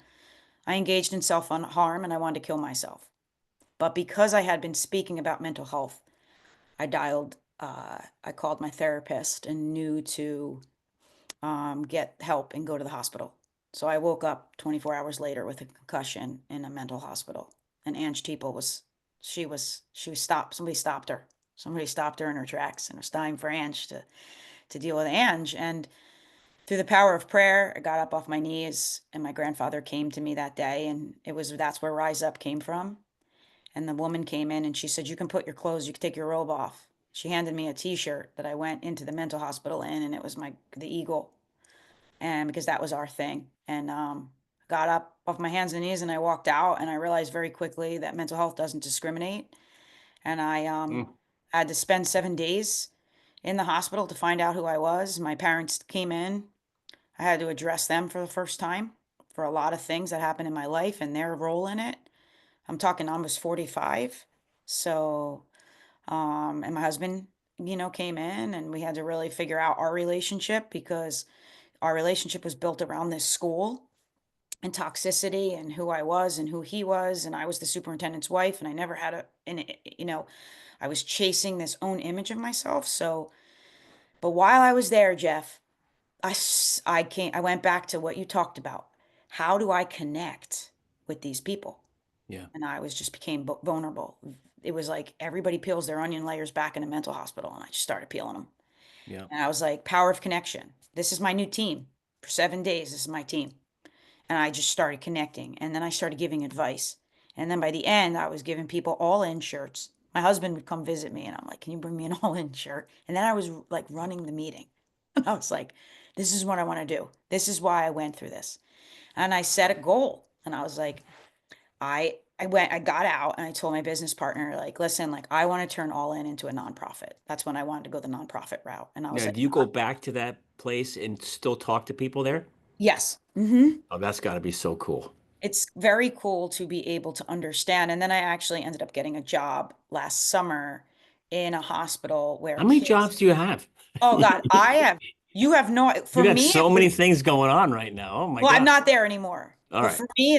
engaged in self-harm, and I wanted to kill myself. But because I had been speaking about mental health, I dialed I called my therapist and knew to get help and go to the hospital. So I woke up 24 hours later with a concussion in a mental hospital. And Ange Teeple she was stopped. Somebody stopped her. Somebody stopped her in her tracks, and it was time for Ange to deal with Ange. And through the power of prayer, I got up off my knees, and my grandfather came to me that day, and that's where Rise Up came from. And the woman came in and she said, "You can put your clothes, you can take your robe off." She handed me a t-shirt that I went into the mental hospital in, and it was the eagle. And because that was our thing. And got up off my hands and knees and I walked out, and I realized very quickly that mental health doesn't discriminate. And I Mm, had to spend 7 days in the hospital to find out who I was. My parents came in. I had to address them for the first time for a lot of things that happened in my life and their role in it. I'm talking almost 45. So, and my husband, came in, and we had to really figure out our relationship because our relationship was built around this school and toxicity and who I was and who he was. And I was the superintendent's wife, and I never had I was chasing this own image of myself. So, but while I was there, Jeff, I went back to what you talked about. How do I connect with these people? yeah, And I was just became vulnerable. It was like everybody peels their onion layers back in a mental hospital, and I just started peeling them. yeah, And I was like, power of connection. This is my new team. For 7 days, this is my team. And I just started connecting. And then I started giving advice. And then by the end, I was giving people all in shirts. My husband would come visit me, and I'm like, "Can you bring me an all in shirt?" And then I was like running the meeting. And I was like, "This is what I want to do. This is why I went through this." And I set a goal. And I was like, I got out and I told my business partner, like, "Listen, like, I want to turn all in into a nonprofit." That's when I wanted to go the nonprofit route. And I was yeah. like, Do you go back to that place and still talk to people there? yes. Oh, that's got to be so cool. It's very cool to be able to understand. And then I actually ended up getting a job last summer in a hospital where How many kids, jobs do you have? oh God, you have no, You for got me, it so was, many things going on right now. Oh my well, I'm God. not there anymore. All But right. for me,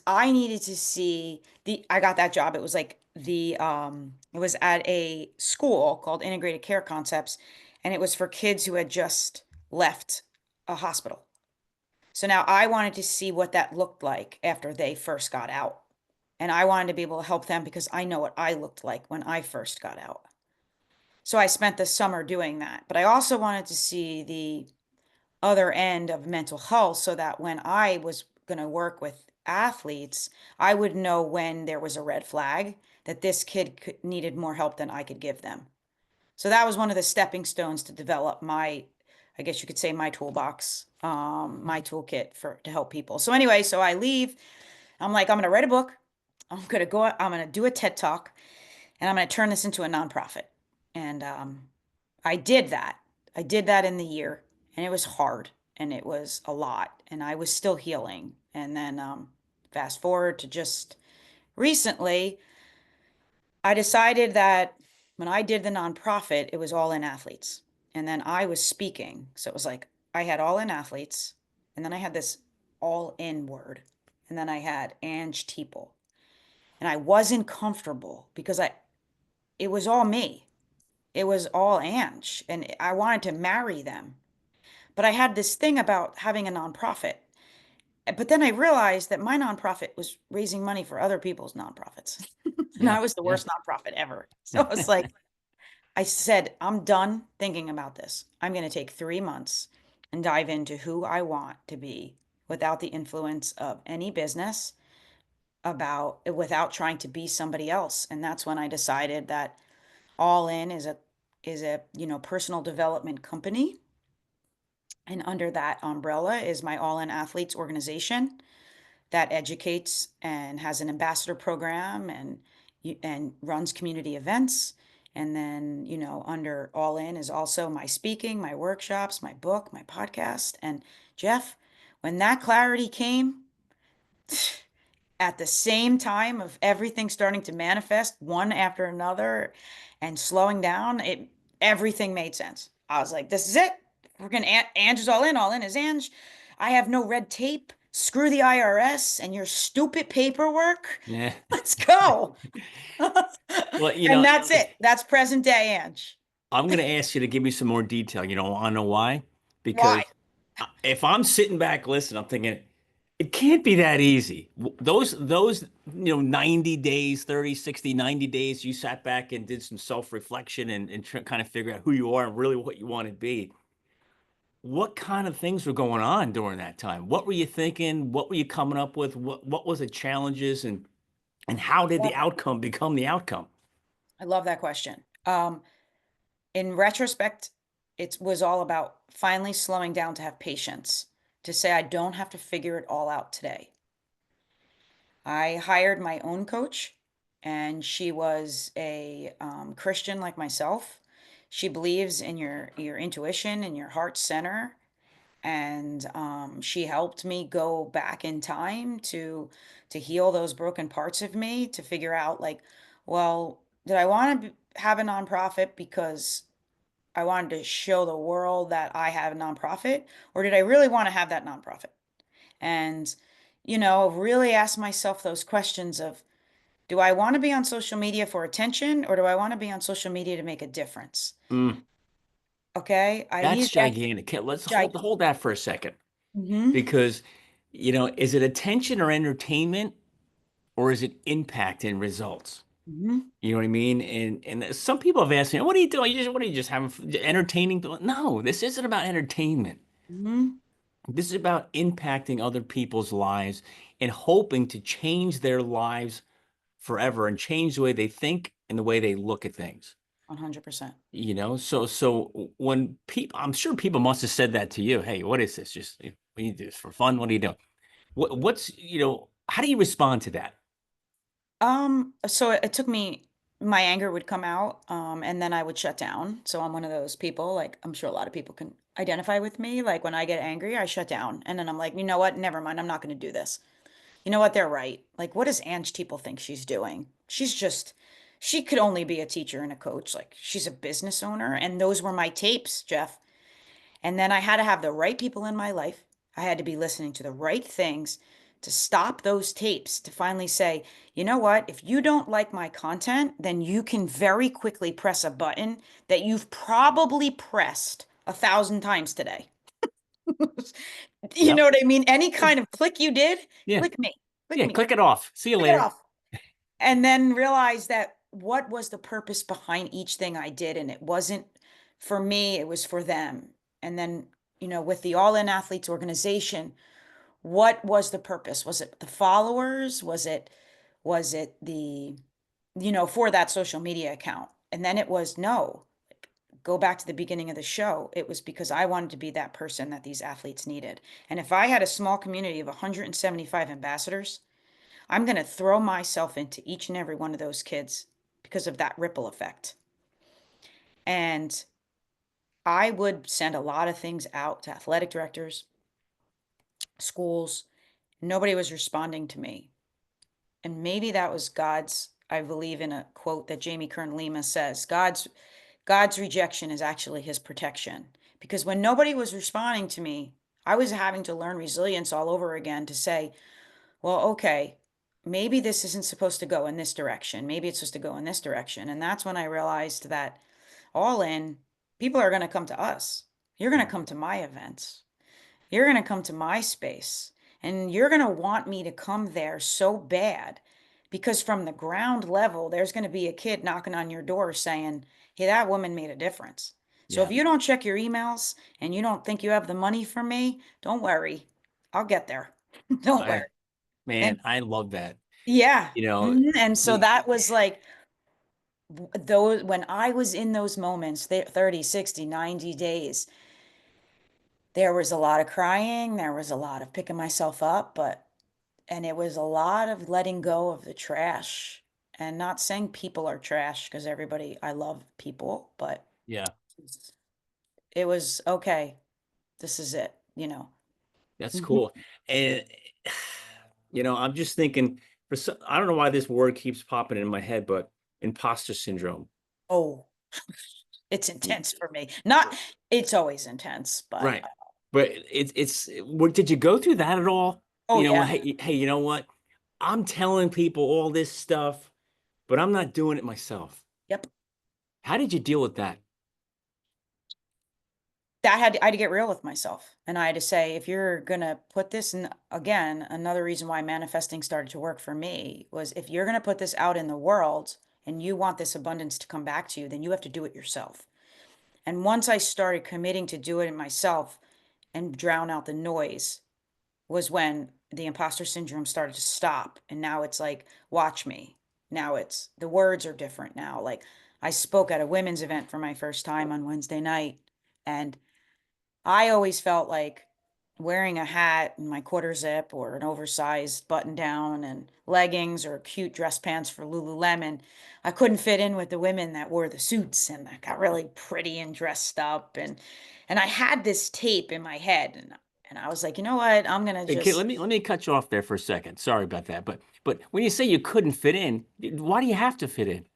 I needed to see I got that job. It was like it was at a school called Integrated Care Concepts, and it was for kids who had just left a hospital. So now I wanted to see what that looked like after they first got out. And I wanted to be able to help them because I know what I looked like when I first got out. So I spent the summer doing that. But I also wanted to see the other end of mental health so that when I was going to work with athletes, I would know when there was a red flag that this needed more help than I could give them. So that was one of the stepping stones to develop I guess you could say my toolbox, my toolkit to help people. So anyway, so I leave. I'm like, I'm going to write a book. I'm going to do a TED talk, and I'm going to turn this into a nonprofit. And I did that. I did that in the year, and it was hard, and it was a lot, and I was still healing. And then fast forward to just recently, I decided that when I did the nonprofit, it was all in athletes. And then I was speaking. So it was like I had all in athletes, and then I had this all in word. And then I had Ange Teeple. And I wasn't comfortable because it was all me. It was all Ange. And I wanted to marry them. But I had this thing about having a nonprofit. But then I realized that my nonprofit was raising money for other people's nonprofits. And Yeah. I was the Yeah. worst nonprofit ever. So I was like, I said, I'm done thinking about this. I'm going to take 3 months and dive into who I want to be without the influence of any business, without trying to be somebody else. And that's when I decided that All In is a personal development company. And under that umbrella is my All In Athletes organization that educates and has an ambassador program and runs community events. And then, under All In is also my speaking, my workshops, my book, my podcast. And Jeff, when that clarity came at the same time of everything starting to manifest one after another and slowing down, everything made sense. I was like, this is it. We're gonna Ange is all in is Ange. I have no red tape. Screw the IRS and your stupid paperwork. Yeah. Let's go. Well, And that's it. That's present day Ange. I'm going to ask you to give me some more detail. You know, I know why? Why? Because if I'm sitting back listening, I'm thinking it can't be that easy. Those 90 days, 30, 60, 90 days you sat back and did some self-reflection and kind of figure out who you are and really what you want to be. What kind of things were going on during that time? What were you thinking? What were you coming up with? What was the challenges and how did the Love that. outcome become the outcome? I love that question. In retrospect, it was all about finally slowing down to have patience, to say I don't have to figure it all out today. I hired my own coach, and she was a Christian like myself. She believes in your intuition and your heart center, and she helped me go back in time to heal those broken parts of me, to figure out like, well, did I want to have a nonprofit because I wanted to show the world that I have a nonprofit, or did I really want to have that nonprofit? And, really ask myself those questions of, do I want to be on social media for attention, or do I want to be on social media to make a difference? Mm, Okay. I that's needed that gigantic. Okay, let's hold gigantic. hold that for a second Hmm. because is it attention or entertainment or is it impact and results? Hmm. You know what I mean? And some people have asked me, "What are you doing? What are you just having entertaining?" No, this isn't about entertainment. Hmm. This is about impacting other people's lives and hoping to change their lives forever and change the way they think and the way they look at things. 100%. So when people, I'm sure people must have said that to you. Hey, what is this? Just what do you do this for fun? What do you do? What's how do you respond to that? So it took me, my anger would come out, and then I would shut down. So I'm one of those people, like I'm sure a lot of people can identify with me. Like when I get angry, I shut down. And then I'm like, you know what? Never mind. I'm not going to do this. You know what? They're right. Like, what does Ange Teeple think she's doing? She could only be a teacher and a coach. Like, she's a business owner. And those were my tapes, Jeff. And then I had to have the right people in my life. I had to be listening to the right things to stop those tapes, to finally say, you know what? If you don't like my content, then you can very quickly press a button that you've probably pressed 1,000 times today. You know Yep. what I mean? Any kind of click you did, Yeah. click me, click Yeah. me, Click it off. See you click it later. off. And then realize that what was the purpose behind each thing I did. And it wasn't for me, it was for them. And then, with the All In Athletes organization, what was the purpose? Was it the followers? Was it the, for that social media account? And then it was no, go back to the beginning of the show. It was because I wanted to be that person that these athletes needed. And if I had a small community of 175 ambassadors, I'm going to throw myself into each and every one of those kids because of that ripple effect. And I would send a lot of things out to athletic directors, schools. Nobody was responding to me. And maybe that was God's, I believe in a quote that Jamie Kern Lima says, God's rejection is actually his protection. Because when nobody was responding to me, I was having to learn resilience all over again to say, well, okay, maybe this isn't supposed to go in this direction. Maybe it's supposed to go in this direction. And that's when I realized that all in, people are going to come to us. You're going to come to my events. You're going to come to my space. And you're going to want me to come there so bad because from the ground level, there's going to be a kid knocking on your door saying, hey, that woman made a difference. So if Yeah. you don't check your emails and you don't think you have the money for me, don't worry. I'll get there. Don't worry. I And Man, I love that. yeah. You know, Mhm. And so the that was like those when I was in those moments, 30, 60, 90 days, there was a lot of crying, there was a lot of picking myself up, and it was a lot of letting go of the trash and not saying people are trash because everybody, I love people, but yeah, it was okay. This is it. that's Mhm. cool. And I'm just thinking I don't know why this word keeps popping in my head, but imposter syndrome. Oh, it's Y- intense for me. Not, it's always intense, but Right. But what did you go through that at all? oh yeah. Hey, you know what? I'm telling people all this stuff, but I'm not doing it myself. Yep. How did you deal with that? I had to get real with myself. And I had to say, if you're gonna put this in, again, another reason why manifesting started to work for me was if you're gonna put this out in the world and you want this abundance to come back to you, then you have to do it yourself. And once I started committing to do it myself and drown out the noise, was when the imposter syndrome started to stop. And now it's like, watch me. Now it's the words are different now. Like I spoke at a women's event for my first time on Wednesday night, and I always felt like wearing a hat and my quarter zip or an oversized button down and leggings or cute dress pants for Lululemon, I couldn't fit in with the women that wore the suits and that got really pretty and dressed up, and I had this tape in my head, and I was like, you know what? I'm gonna Okay, just let me cut you off there for a second. Sorry about that, but when you say you couldn't fit in, why do you have to fit in?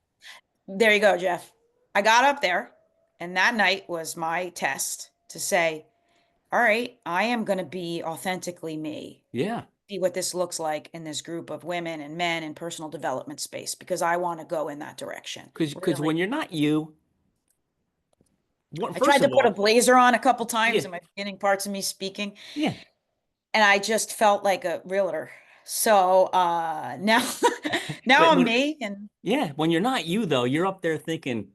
there you go, Jeff. I got up there, and that night was my test to say, all right, I am going to be authentically me. Yeah, See what this looks like in this group of women and men in personal development space because I want to go in that direction. because Really. when you're not you, what I first tried to of put a all, blazer on a couple times yeah, in my beginning parts of me speaking, yeah, and I just felt like a realtor. So now now but I'm when me, and yeah, when you're not you though, you're up there thinking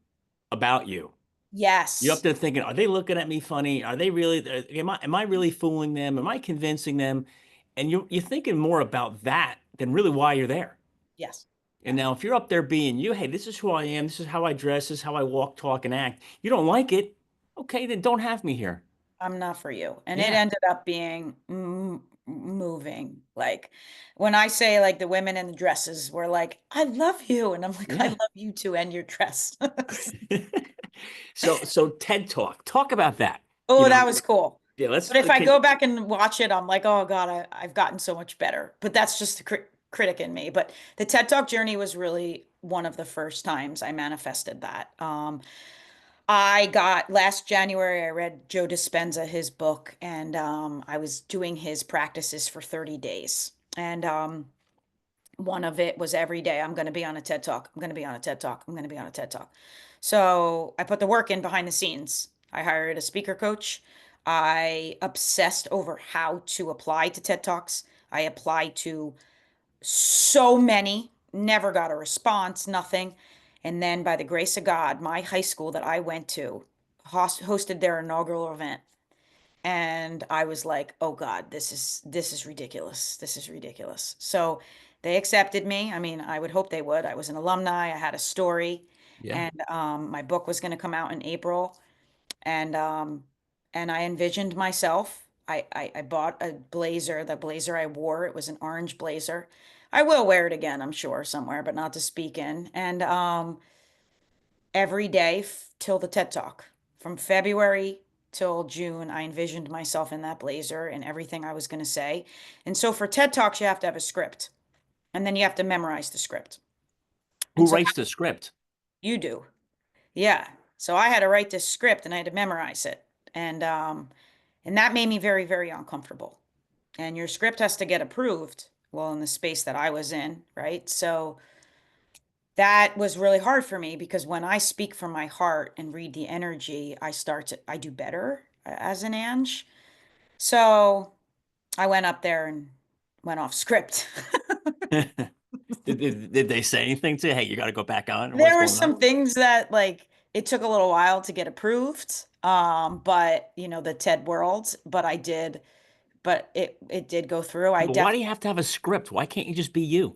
about you. You're up yes, there thinking, are they looking at me funny? Are they really, am I really fooling them? Am I convincing them? And you're thinking more about that than really why you're there. yes, And yeah. now if you're up there being you, hey, this is who I am, this is how I dress, this is how I walk, talk, and act. You don't like it, okay, then don't have me here. I'm not for you. And it Yeah. ended up being moving. Like when I say like the women in the dresses were like, I love you. And I'm like, I Yeah. love you too and your dress. So TED Talk. Talk about that. You Oh, know, that was cool. yeah, let's But if I can go back and watch it, I'm like, oh God, I've gotten so much better. But that's just the critic in me. But the TED Talk journey was really one of the first times I manifested that. I got last January, I read Joe Dispenza, his book, and I was doing his practices for 30 days. And one of it was every day, I'm going to be on a TED Talk. I'm going to be on a TED Talk. I'm going to be on a TED Talk. So I put the work in behind the scenes. I hired a speaker coach. I obsessed over how to apply to TED Talks. I applied to so many, never got a response, nothing. And then by the grace of God, my high school that I went to hosted their inaugural event. And I was like, oh God, this is ridiculous. This is ridiculous. So they accepted me. I mean, I would hope they would. I was an alumni, I had a story, yeah. and my book was going to come out in April. And I envisioned myself. I bought a blazer, the blazer I wore, it was an orange blazer. I will wear it again, I'm sure, somewhere, but not to speak in. And every day till the TED Talk, from February till June, I envisioned myself in that blazer and everything I was going to say. And so for TED Talks, you have to have a script, and then you have to memorize the script. And Who so writes the script? you do. Yeah. So I had to write this script and I had to memorize it. And that made me very, very uncomfortable. And your script has to get approved. Well, in the space that I was in, right? So that was really hard for me because when I speak from my heart and read the energy, I do better as an Ange. So I went up there and went off script. Did they say anything to you? Hey, you got to go back on, or what's There were going on? some things that like it took a little while to get approved. But the TED World, but I did, but it did go through. I But why do definitely you have to have a script? Why can't you just be you?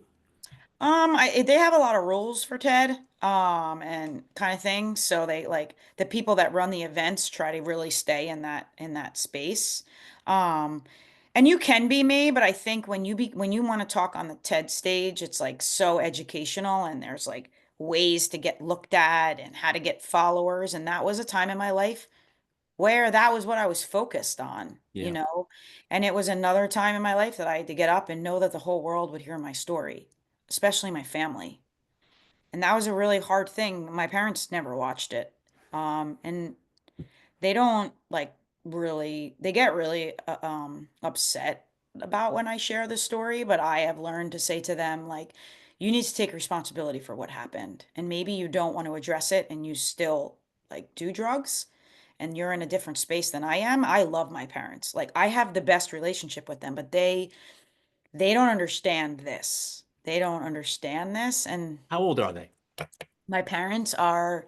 they have a lot of rules for TED, and kind of thing. So they like the people that run the events try to really stay in that space. Um, and you can be me, but I think when you want to talk on the TED stage, it's like so educational and there's like ways to get looked at and how to get followers. And that was a time in my life where that was what I was focused on, you Yeah. know? And it was another time in my life that I had to get up and know that the whole world would hear my story, especially my family. And that was a really hard thing. My parents never watched it. And they don't like really, they get really upset about when I share the story, but I have learned to say to them, like, you need to take responsibility for what happened. And maybe you don't want to address it and you still like do drugs. and you're in a different space than I am, I love my parents. Like I have the best relationship with them, but they don't understand this. They don't understand this. And How old are they? my parents are,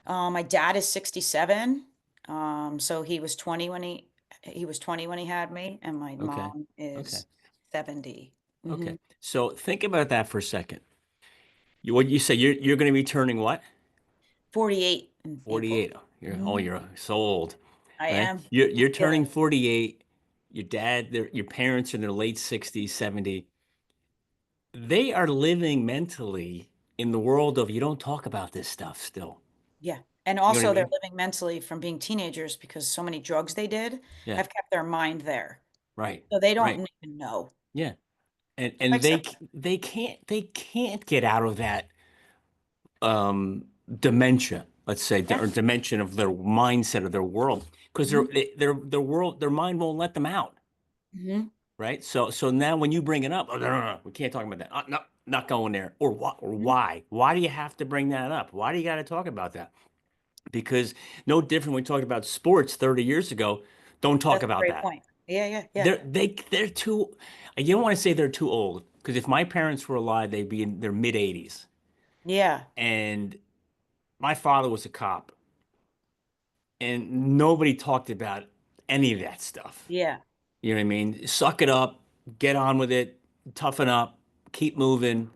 my dad is 67. So he was 20 when he had me, and my Okay. mom Okay. is 70. Hmm. Okay. So think about that for a second. What you say, you're going to be turning what? 48 in April. 48. Hmm. You're so old, I right? am. You're Feel turning it. 48. Your parents are in their late 60s, 70. They are living mentally in the world of you don't talk about this stuff still. Yeah. And You know what I also they're mean? living mentally from being teenagers because so many drugs they did Yeah. have kept their mind there. Right. So they Right. don't even know. Yeah. And I and accept that. they can't get out of that dementia, let's say, Yeah. or dimension of their mindset of their world, because Hmm. their world, their mind won't let them out, Hmm. right? So now when you bring it up, oh, no, no, no, we can't talk about that. No, not going there. Or what? Or Hmm. why? Why do you have to bring that up? Why do you got to talk about that? Because no different when we talked about sports 30 years ago. Don't talk That's a about great that. point. Yeah, yeah, yeah. They're too. You don't want to say they're too old because if my parents were alive, they'd be in their mid 80s. Yeah. And my father was a cop, and nobody talked about any of that stuff. Yeah. You know what I mean? Suck it up, get on with it, toughen up, keep moving.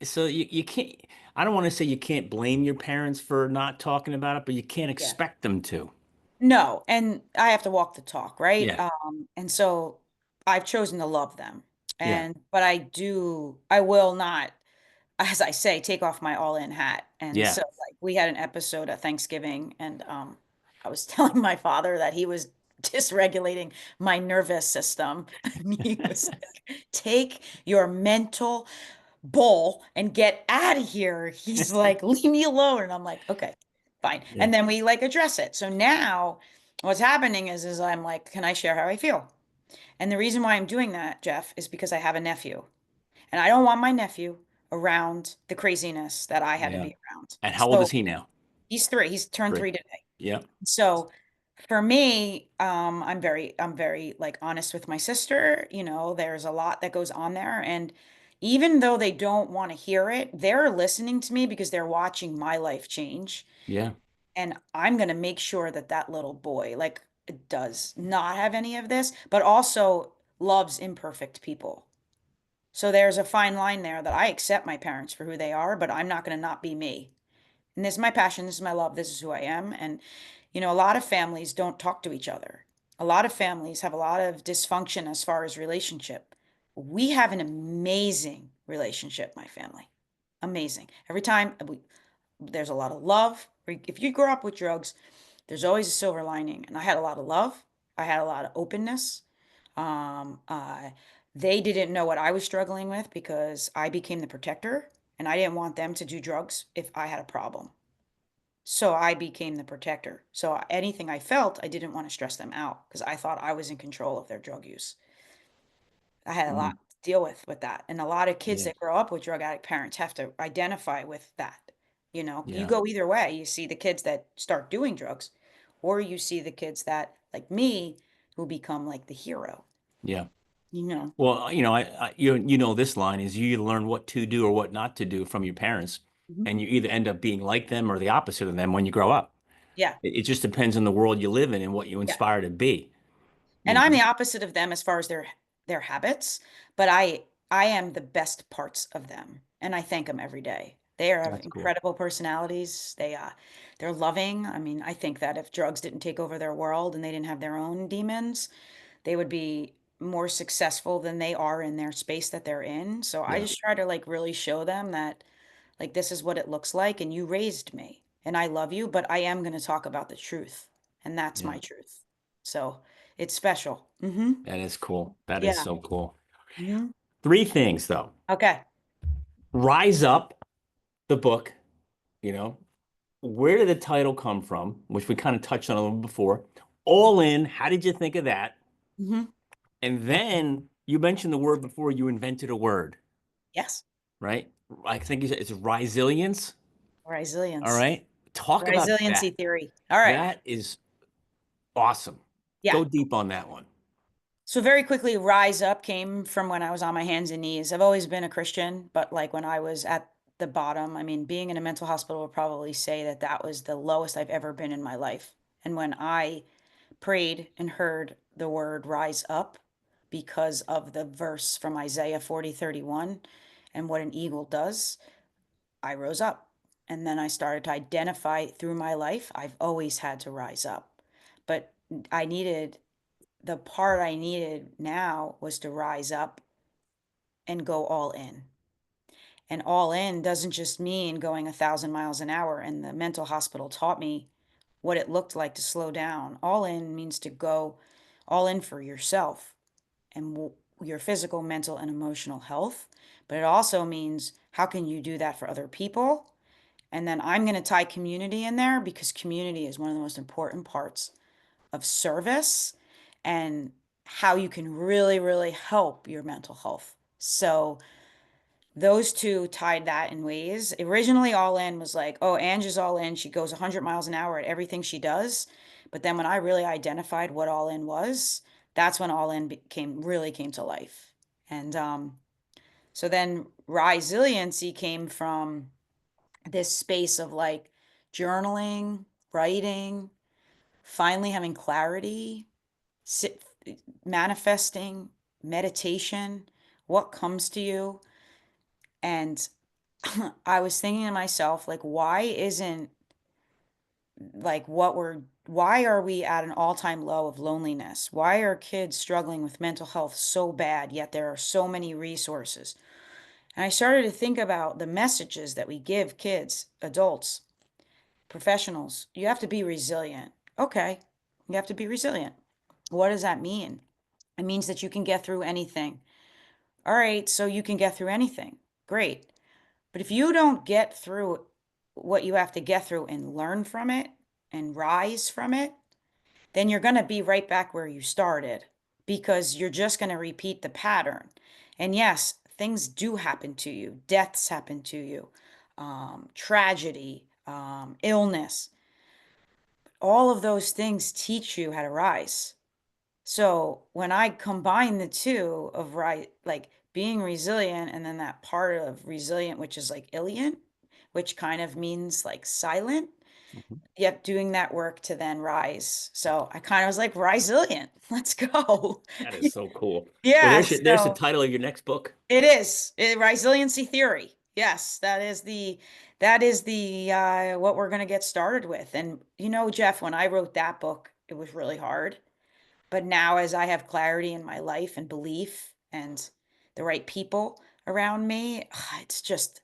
So you can't, I don't want to say you can't blame your parents for not talking about it, but you can't Yeah. expect them to. No, and I have to walk the talk, right? Yeah, And so I've chosen to love them. yeah, And but I will not, as I say, take off my all-in hat. And yeah. so like we had an episode at Thanksgiving, and I was telling my father that he was dysregulating my nervous system. And he was like, take your mental bull and get out of here. He's like, leave me alone. And I'm like, okay, fine. Yeah, And then we like address it. So now what's happening is I'm like, can I share how I feel? And the reason why I'm doing that, Jeff, is because I have a nephew. And I don't want my nephew around the craziness that I had to yeah. be around. And how old is So he now? he's 3. He's turned Three. 3 today. Yeah, So for me, I'm very like honest with my sister. There's a lot that goes on there. And even though they don't want to hear it, they're listening to me because they're watching my life change. yeah, And I'm going to make sure that that little boy, like, does not have any of this, but also loves imperfect people. So there's a fine line there that I accept my parents for who they are, but I'm not going to not be me. And this is my passion, this is my love, this is who I am. And, a lot of families don't talk to each other. A lot of families have a lot of dysfunction as far as relationship. We have an amazing relationship, my family. Amazing. Every time there's a lot of love. If you grow up with drugs, there's always a silver lining. And I had a lot of love. I had a lot of openness. Um, uh, they didn't know what I was struggling with because I became the protector and I didn't want them to do drugs if I had a problem. So I became the protector. So anything I felt, I didn't want to stress them out because I thought I was in control of their drug use. I had a lot mm, to deal with that. And a lot of kids yeah, that grow up with drug addict parents have to identify with that. You yeah, go either way. You see the kids that start doing drugs, or you see the kids that, like me, who become like the hero. yeah. You know, Well, you know this line is you either learn what to do or what not to do from your parents, Mhm. and you either end up being like them or the opposite of them when you grow up. Yeah, It just depends on the world you live in and what you yeah. inspire to be, you And I'm know? the opposite of them as far as their habits, but I am the best parts of them, and I thank them every day. They have That's cool. incredible personalities. They're loving. I mean, I think that if drugs didn't take over their world and they didn't have their own demons, they would be more successful than they are in their space that they're in. So I Yeah, just try to like really show them that like this is what it looks like and you raised me and I love you, but I am going to talk about the truth and that's yeah. my truth. So it's special. Hmm. That is cool. That is Yeah. so cool. Hmm. Three things though. Okay. Rise Up, the book, you know, where did the title come from? Which we kind of touched on a little before. All in, how did you think of that? Hmm. And then you mentioned the word before you invented a word, Yes. right? I think you said it's resilience. All Resilience. right. Talk about Resiliency that. theory. All right. That is awesome. Yeah. Go deep on that one. So very quickly, rise up came from when I was on my hands and knees. I've always been a Christian, but like when I was at the bottom, I mean, being in a mental hospital would probably say that that was the lowest I've ever been in my life. And when I prayed and heard the word rise up because of the verse from Isaiah 40:31 and what an eagle does, I rose up. And then I started to identify through my life, I've always had to rise up. But I needed the part I needed now was to rise up and go all in. And all in doesn't just mean going 1,000 miles an hour. And the mental hospital taught me what it looked like to slow down. All in means to go all in for yourself and your physical, mental, and emotional health. But it also means how can you do that for other people? And then I'm going to tie community in there because community is one of the most important parts of service and how you can really, really help your mental health. So those two tied that in ways. Originally, All In was like, oh, Ange is all in. She goes 100 miles an hour at everything she does. But then when I really identified what All In was, that's when All In became really came to life. And so then resiliency came from this space of like journaling, writing, finally having clarity, sit, manifesting, meditation, what comes to you. And I was thinking to myself, like, why isn't like why are we at an all-time low of loneliness? Why are kids struggling with mental health so bad, yet there are so many resources? And I started to think about the messages that we give kids, adults, professionals. You have to be resilient. Okay, you have to be resilient. What does that mean? It means that you can get through anything. All right, so you can get through anything. Great. But if you don't get through what you have to get through and learn from it and rise from it, then you're going to be right back where you started because you're just going to repeat the pattern. And yes, things do happen to you, deaths happen to you, tragedy, illness. All of those things teach you how to rise. So when I combine the two of like being resilient and then that part of resilient, which is like ilient, which kind of means like silent, Mhm. yep, doing that work to then rise. So I kind of was like, resilient, let's go. That is so cool. Well, Yeah, there's the so title of your next book. it is resiliency theory. Yes, that is the what we're going to get started with. And you know, Jeff, when I wrote that book, it was really hard. But now, as I have clarity in my life and belief and the right people around me, it's just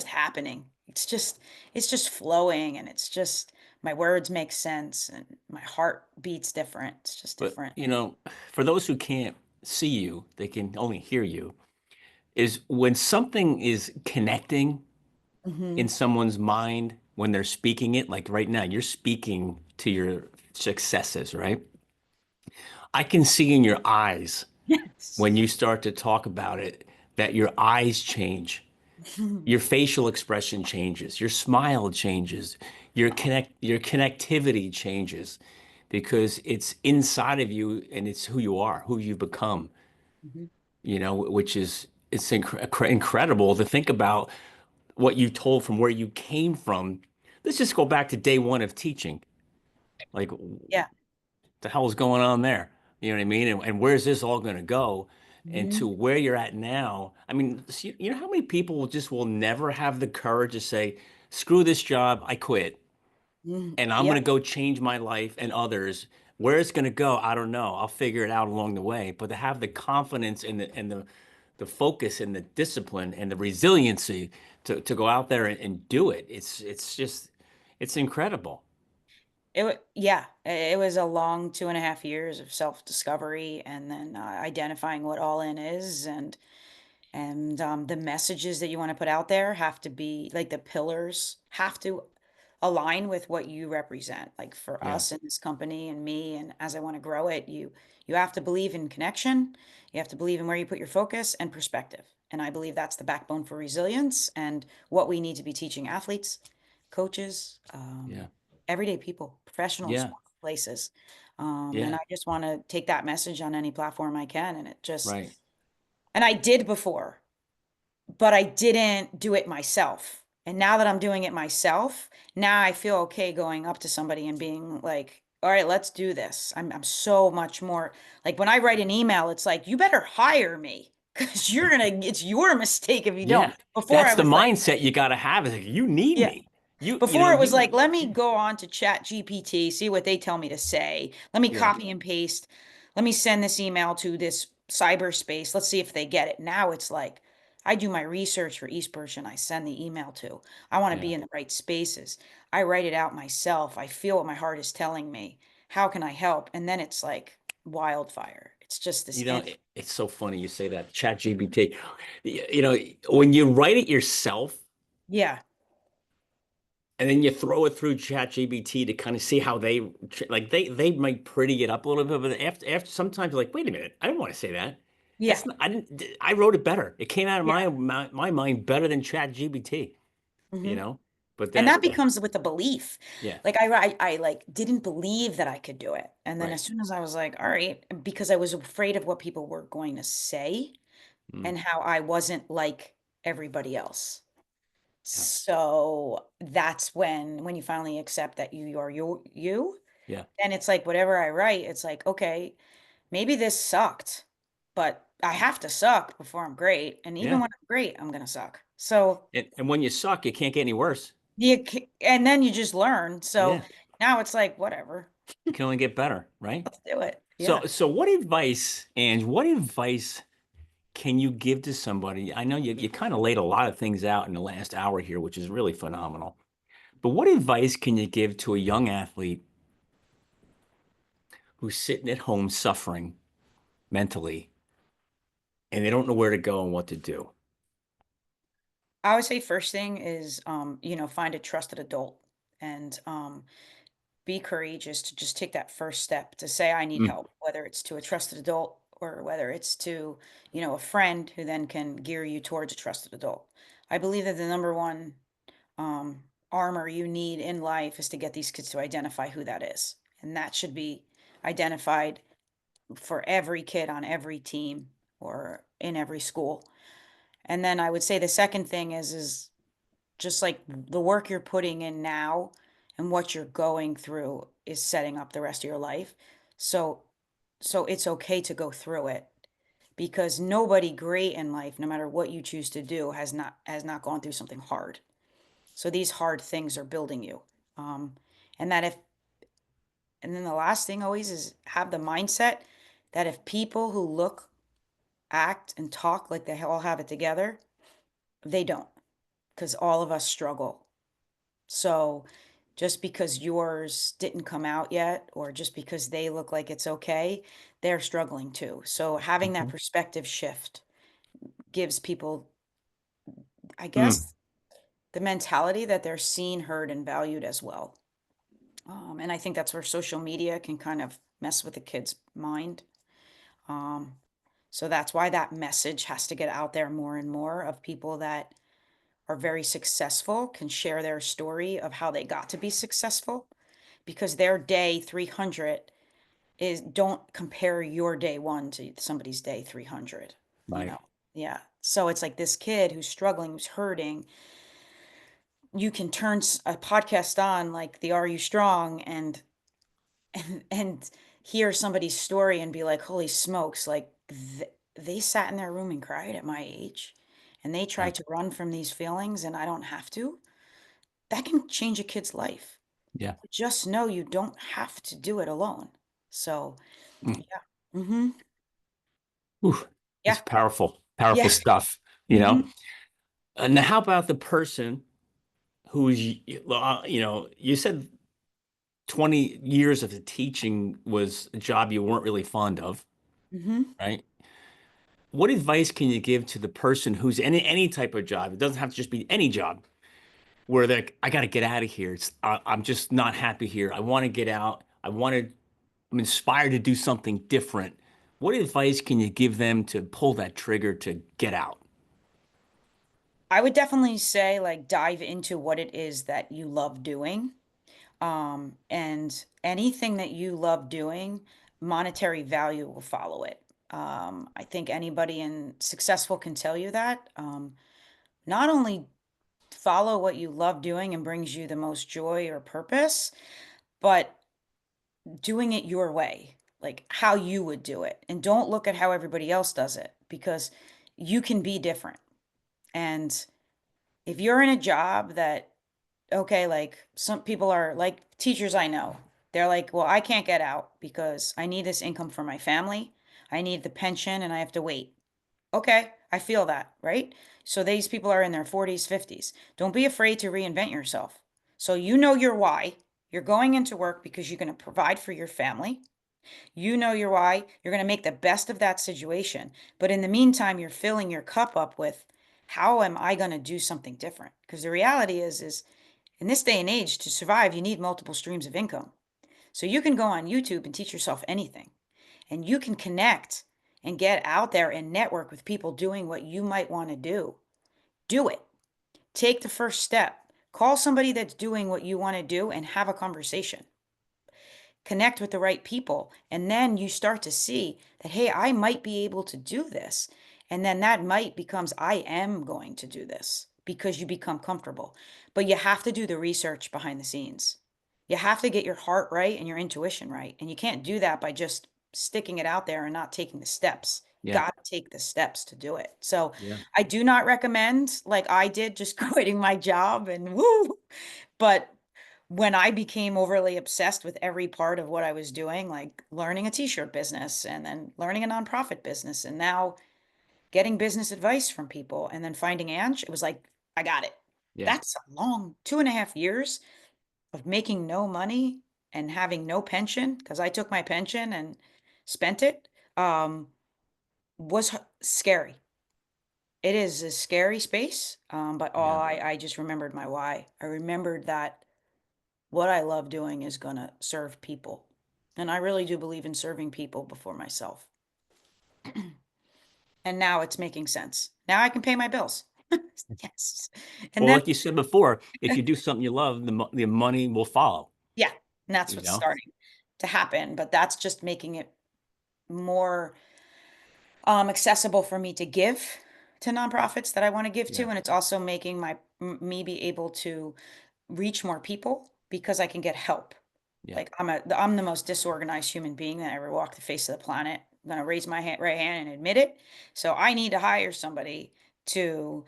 happening. It's just flowing and it's just my words make sense and my heart beats different. It's just But, different. for those who can't see you, they can only hear you, is when something is connecting in Hmm. someone's mind when they're speaking it, like right now, you're speaking to your successes, right? I can see in your eyes Yes. when you start to talk about it that your eyes change, your facial expression changes, your smile changes, your connectivity changes because it's inside of you and it's who you are, who you've become, Mhm. which is it's incredible to think about what you told from where you came from. Let's just go back to day one of teaching. Like, what Yeah. the hell is going on there? You know what I mean? And where's this all going to go? And to Mhm. where you're at now. I mean, you know how many people will never have the courage to say, screw this job, I quit, Mhm. and I'm Yeah. going to go change my life and others. Where it's going to go, I don't know. I'll figure it out along the way. But to have the confidence and the focus and the discipline and the resiliency to go out there and do it, it's just it's incredible. Yeah, it was a long 2.5 years of self-discovery and then identifying what all in is and the messages that you want to put out there have to be like the pillars have to align with what you represent. Like for Yeah. us in this company and me, and as I want to grow it, you have to believe in connection. You have to believe in where you put your focus and perspective. And I believe that's the backbone for resilience and what we need to be teaching athletes, coaches, Yeah. everyday people, professionals, Yeah. places. And Yeah. I just want to take that message on any platform I can. And it just, Right. and I did before, but I didn't do it myself. And now that I'm doing it myself, now I feel okay going up to somebody and being like, all right, let's do this. I'm so much more like when I write an email, it's like, you better hire me because it's your mistake if you don't. Yeah. Before I That's the was like, mindset you got to have. Is like, you need yeah. me. You know, Before it was you, like, let me go on to Chat GPT, see what they tell me to say. Let me yeah. copy and paste. Let me send this email to this cyberspace. Let's see if they get it. Now it's like, I do my research for each person I send the email to. I want to Yeah. be in the right spaces. I write it out myself. I feel what my heart is telling me. How can I help? And then it's like wildfire. It's just this You know, end. it's so funny you say that, chat GBT. You know, when you write it yourself Yeah. and then you throw it through chat GBT to kind of see how like they might pretty it up a little bit, but after sometimes you're like, wait a minute, I didn't want to say that. Yeah. That's not, I didn't, I wrote it better. It came out of Yeah. my mind better than chat GBT, you Hmm. know? But And that, that becomes with a belief. yeah, Like I like didn't believe that I could do it. And then right. as soon as I was like, all right, because I was afraid of what people were going to say Mm, and how I wasn't like everybody else. yeah, So that's when you finally accept that you are you, yeah, and it's like whatever I write, it's like, okay, maybe this sucked, but I have to suck before I'm great. And even yeah. when I'm great, I'm gonna suck. So And when you suck, you can't get any worse. and then you just learn. So Yeah, now it's like, whatever. you can only get better, right? Let's do it. Yeah. So what advice, and what advice can you give to somebody? I know you kind of laid a lot of things out in the last hour here, which is really phenomenal. But what advice can you give to a young athlete who's sitting at home suffering mentally and they don't know where to go and what to do? I would say first thing is, find a trusted adult and be courageous to just take that first step to say, I need Mm, help, whether it's to a trusted adult or whether it's to, a friend who then can gear you towards a trusted adult. I believe that the number one um, armor you need in life is to get these kids to identify who that is. And that should be identified for every kid on every team or in every school. And then I would say the second thing is just like the work you're putting in now and what you're going through is setting up the rest of your life. So so it's okay to go through it because nobody great in life, no matter what you choose to do, has not gone through something hard. So these hard things are building you. Um, and that if and then the last thing always is have the mindset that if people who look, act, and talk like they all have it together, they don't, because all of us struggle. So just because yours didn't come out yet, or just because they look like it's okay, they're struggling too. So having that mhm, perspective shift gives people, I mm, guess, the mentality that they're seen, heard, and valued as well. And I think that's where social media can kind of mess with the kid's mind. Um, so that's why that message has to get out there more and more of people that are very successful can share their story of how they got to be successful because their day 300 is don't compare your day 1 to somebody's day 300, you right. know. Yeah. So it's like this kid who's struggling, who's hurting, you can turn a podcast on like the Are You Strong and hear somebody's story and be like, holy smokes, like they sat in their room and cried at my age and they Yeah. tried to run from these feelings and I don't have to. That can change a kid's life. Yeah. Just know you don't have to do it alone. So, Mm. yeah. Mm-hmm. Oof. It's Yeah. powerful, powerful Yeah. stuff, you know? Mm-hmm. Now, how about the person who's, you said 20 years of the teaching was a job you weren't really fond of, Mm-hmm. right? What advice can you give to the person who's in any type of job? It doesn't have to just be any job where they're, like, I got to get out of here. I'm just not happy here. I want to get out. I'm inspired to do something different. What advice can you give them to pull that trigger to get out? I would definitely say like dive into what it is that you love doing. And anything that you love doing, monetary value will follow it. I think anybody in successful can tell you that. Not only follow what you love doing and brings you the most joy or purpose, but doing it your way, like how you would do it. And don't look at how everybody else does it because you can be different. And if you're in a job that, okay, like some people are like teachers I know, they're like, well, I can't get out because I need this income for my family. I need the pension and I have to wait. Okay, I feel that, right? So these people are in their 40s, 50s. Don't be afraid to reinvent yourself. So you know your why. You're going into work because you're going to provide for your family. You know your why. You're going to make the best of that situation. But in the meantime, you're filling your cup up with how am I going to do something different? Because the reality is in this day and age, to survive, you need multiple streams of income. So you can go on YouTube and teach yourself anything, and you can connect and get out there and network with people doing what you might want to do. Do it. Take the first step. Call somebody that's doing what you want to do and have a conversation. Connect with the right people. And then you start to see that, hey, I might be able to do this. And then that might becomes, I am going to do this because you become comfortable. But you have to do the research behind the scenes. You have to get your heart right and your intuition right. And you can't do that by just sticking it out there and not taking the steps. You Yeah. got to take the steps to do it. So Yeah. I do not recommend, like I did, just quitting my job and woo. But when I became overly obsessed with every part of what I was doing, like learning a t-shirt business and then learning a nonprofit business and now getting business advice from people and then finding Ange, it was like, I got it. Yeah. That's a long 2.5 years of making no money and having no pension because I took my pension and spent it, um, was scary. It is a scary space, but all Yeah. I just remembered my why. I remembered that what I love doing is going to serve people. And I really do believe in serving people before myself. And now it's making sense. Now I can pay my bills. Yes. And Well, then, like you said before, if you do something you love, the money will follow, yeah, and that's you what's know? starting to happen. But that's just making it more accessible for me to give to nonprofits that I want to give to. Yeah. And it's also making me be able to reach more people because I can get help. Yeah. Like I'm the most disorganized human being that ever walked the face of the planet. I'm gonna raise my right hand and admit it. So I need to hire somebody to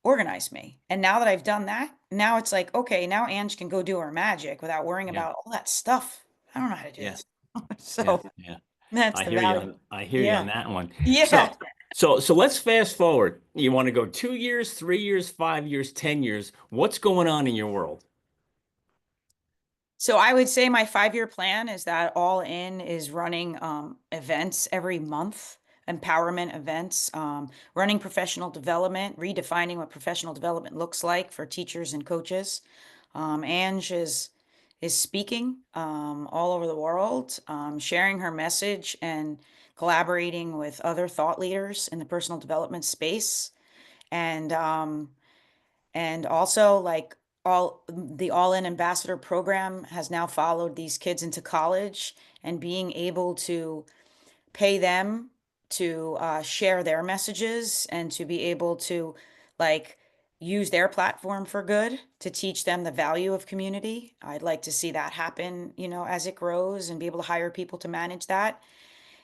organize me. And now that I've done that, now it's like, okay, now Ange can go do her magic without worrying Yeah. about all that stuff. I don't know how to do Yeah. this. Yeah. So Yeah. that's the value. I hear you Yeah. on that one. Yeah. So let's fast forward. You want to go 2 years, 3 years, 5 years, 10 years. What's going on in your world? So I would say my 5-year plan is that All In is running events every month, empowerment events, running professional development, redefining what professional development looks like for teachers and coaches. Ange is speaking all over the world, sharing her message and collaborating with other thought leaders in the personal development space. And also like All In Ambassador program has now followed these kids into college and being able to pay them to share their messages and to be able to like use their platform for good to teach them the value of community. I'd like to see that happen, as it grows and be able to hire people to manage that.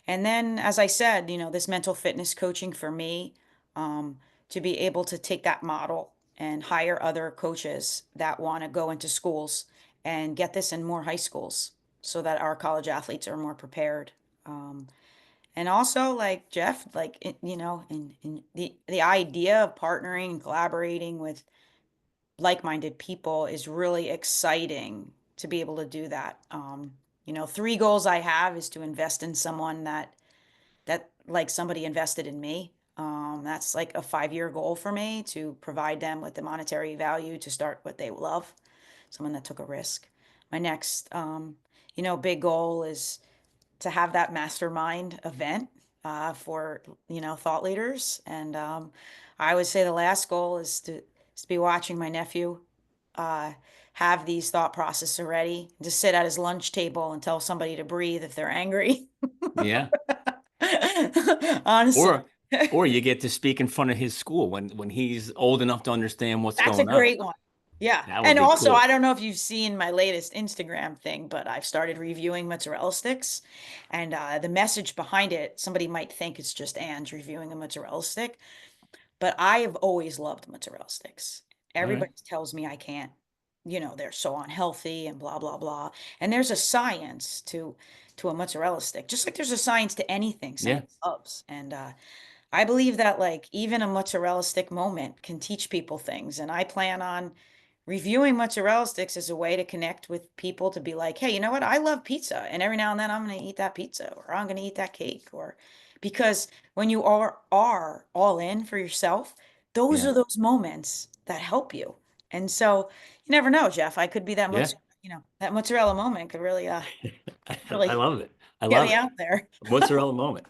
And then, as I said, this mental fitness coaching for me, um, to be able to take that model and hire other coaches that want to go into schools and get this in more high schools so that our college athletes are more prepared. And also, like Jeff, like, in the idea of partnering and collaborating with like-minded people is really exciting to be able to do that. 3 goals I have is to invest in someone that like somebody invested in me. That's like a 5-year goal for me to provide them with the monetary value to start what they love, someone that took a risk. My next, big goal is to have that mastermind event for, thought leaders. And I would say the last goal is to be watching my nephew uh, have these thought processes already, to sit at his lunch table and tell somebody to breathe if they're angry. Yeah. Honestly. Or or you get to speak in front of his school when he's old enough to understand what's That's a going on. great one. Yeah. That would And be also, I cool. don't know if you've seen my latest Instagram thing, but I've started reviewing mozzarella sticks. And the message behind it, somebody might think it's just Ange reviewing a mozzarella stick, but I have always loved mozzarella sticks. All right. Everybody tells me I can't, they're so unhealthy and blah, blah, blah. And there's a science to a mozzarella stick, just like there's a science to anything Yeah. somebody loves. And I believe that like even a mozzarella stick moment can teach people things. And I plan on reviewing mozzarella sticks as a way to connect with people to be like, hey, you know what? I love pizza. And every now and then I'm going to eat that pizza or I'm going to eat that cake or because when you are all in for yourself, those Yeah. are those moments that help you. And so you never know, Jeff. I could be that Yeah. that mozzarella moment could really I really love it. I get love me it. out there. Mozzarella moment.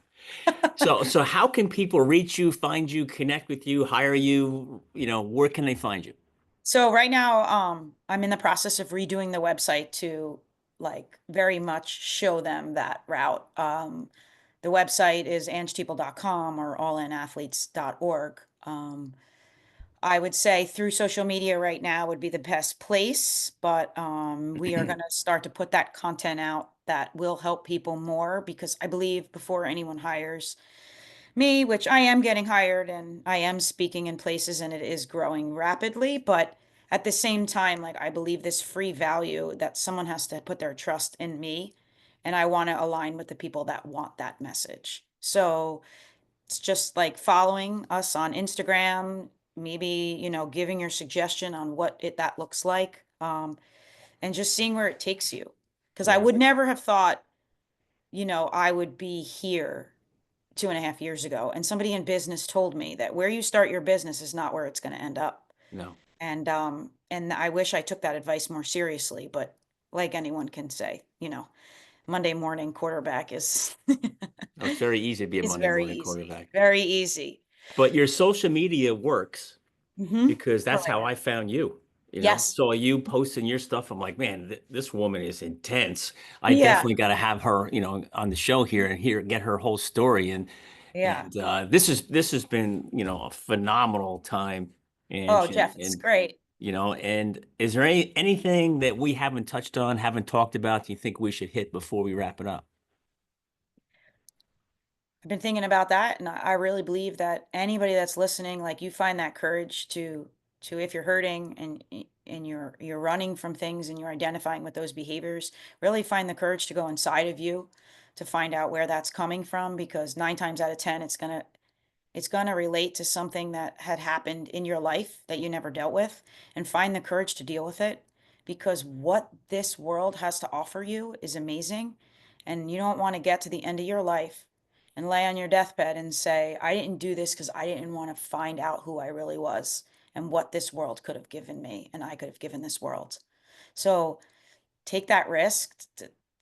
So how can people reach you, find you, connect with you, hire you? Where can they find you? So right now, I'm in the process of redoing the website to like very much show them that route. The website is angeteeple.com or allinathletes.org. I would say through social media right now would be the best place, but we are going to start to put that content out that will help people more because I believe before anyone hires me, which I am getting hired and I am speaking in places and it is growing rapidly, but at the same time, like I believe this free value that someone has to put their trust in me and I want to align with the people that want that message. So it's just like following us on Instagram, maybe, giving your suggestion on what that looks like, and just seeing where it takes you. Because I Yeah. would never have thought, I would be here 2.5 years ago. And somebody in business told me that where you start your business is not where it's going to end up. No. And I wish I took that advice more seriously, but like anyone can say, Monday morning quarterback is It's very easy to be a is Monday very morning easy. quarterback. Very easy. But your social media works because For that's how later. I found you. Yes. So you posting your stuff. I'm like, man, this woman is intense. I Yeah. definitely got to have her, on the show here and get her whole story. And Yeah. this has been, a phenomenal time, Oh, and Jeff, it's great. and is there anything that we haven't touched on, haven't talked about, that you think we should hit before we wrap it up? I've been thinking about that, and I really believe that anybody that's listening, like you find that courage to if you're hurting and you're running from things and you're identifying with those behaviors, really find the courage to go inside of you to find out where that's coming from because 9 times out of 10 it's gonna relate to something that had happened in your life that you never dealt with and find the courage to deal with it because what this world has to offer you is amazing. And you don't want to get to the end of your life and lay on your deathbed and say, I didn't do this because I didn't want to find out who I really was and what this world could have given me and I could have given this world. So take that risk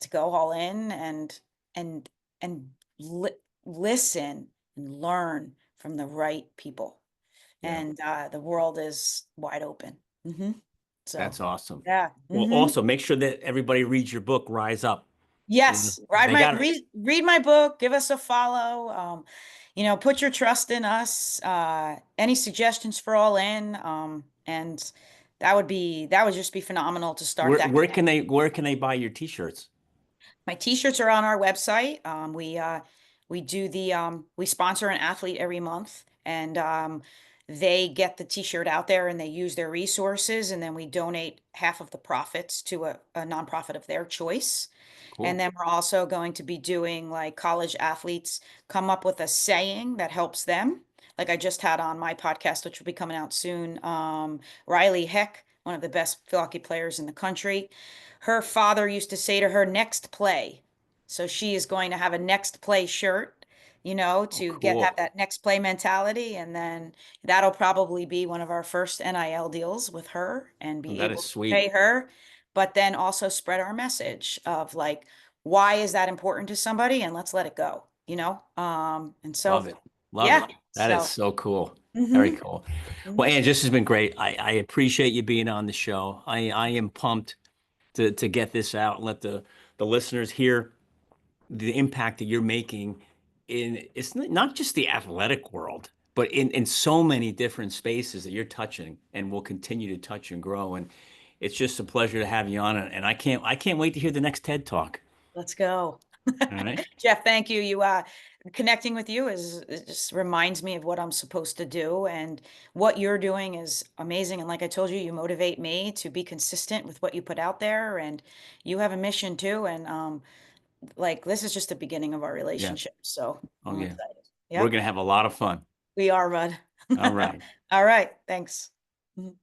to go all in and and li listen and learn from the right people. Yeah, And the world is wide open. So, that's awesome. yeah. Well, also make sure that everybody reads your book, Rise Up. Yes. They got it. Read my book, give us a follow. Put your trust in us. Any suggestions for all in. And that would just be phenomenal to start Where that. where can they buy your t-shirts? My t-shirts are on our website. We do we sponsor an athlete every month and they get the t-shirt out there and they use their resources and then we donate half of the profits to a nonprofit of their choice. And Cool. then we're also going to be doing like college athletes come up with a saying that helps them. Like I just had on my podcast, which will be coming out soon. Riley Heck, one of the best hockey players in the country. Her father used to say to her, next play. So she is going to have a next play shirt, Oh, to have cool. that next play mentality. And then that'll probably be one of our first NIL deals with her and Well, be that is able to sweet. pay her, but then also spread our message of like, why is that important to somebody? And let's let it go. And so, Love it. Love yeah, it. That is so, so cool. Very hmm cool. Well, hmm Ange, this has been great. I appreciate you being on the show. I am pumped to get this out and let the listeners hear the impact that you're making in it's not just the athletic world, but in so many different spaces that you're touching and will continue to touch and grow. And it's just a pleasure to have you on. And I can't wait to hear the next TED Talk. let's go. All right. Jeff, thank you. Connecting with you is just reminds me of what I'm supposed to do, and what you're doing is amazing. And like I told you, you motivate me to be consistent with what you put out there, and you have a mission too. And like this is just the beginning of our Yeah. relationship. So Oh I'm yeah. excited. We're Yep, gonna have a lot of fun. we are, Bud. All right. All right, thanks. Mhm.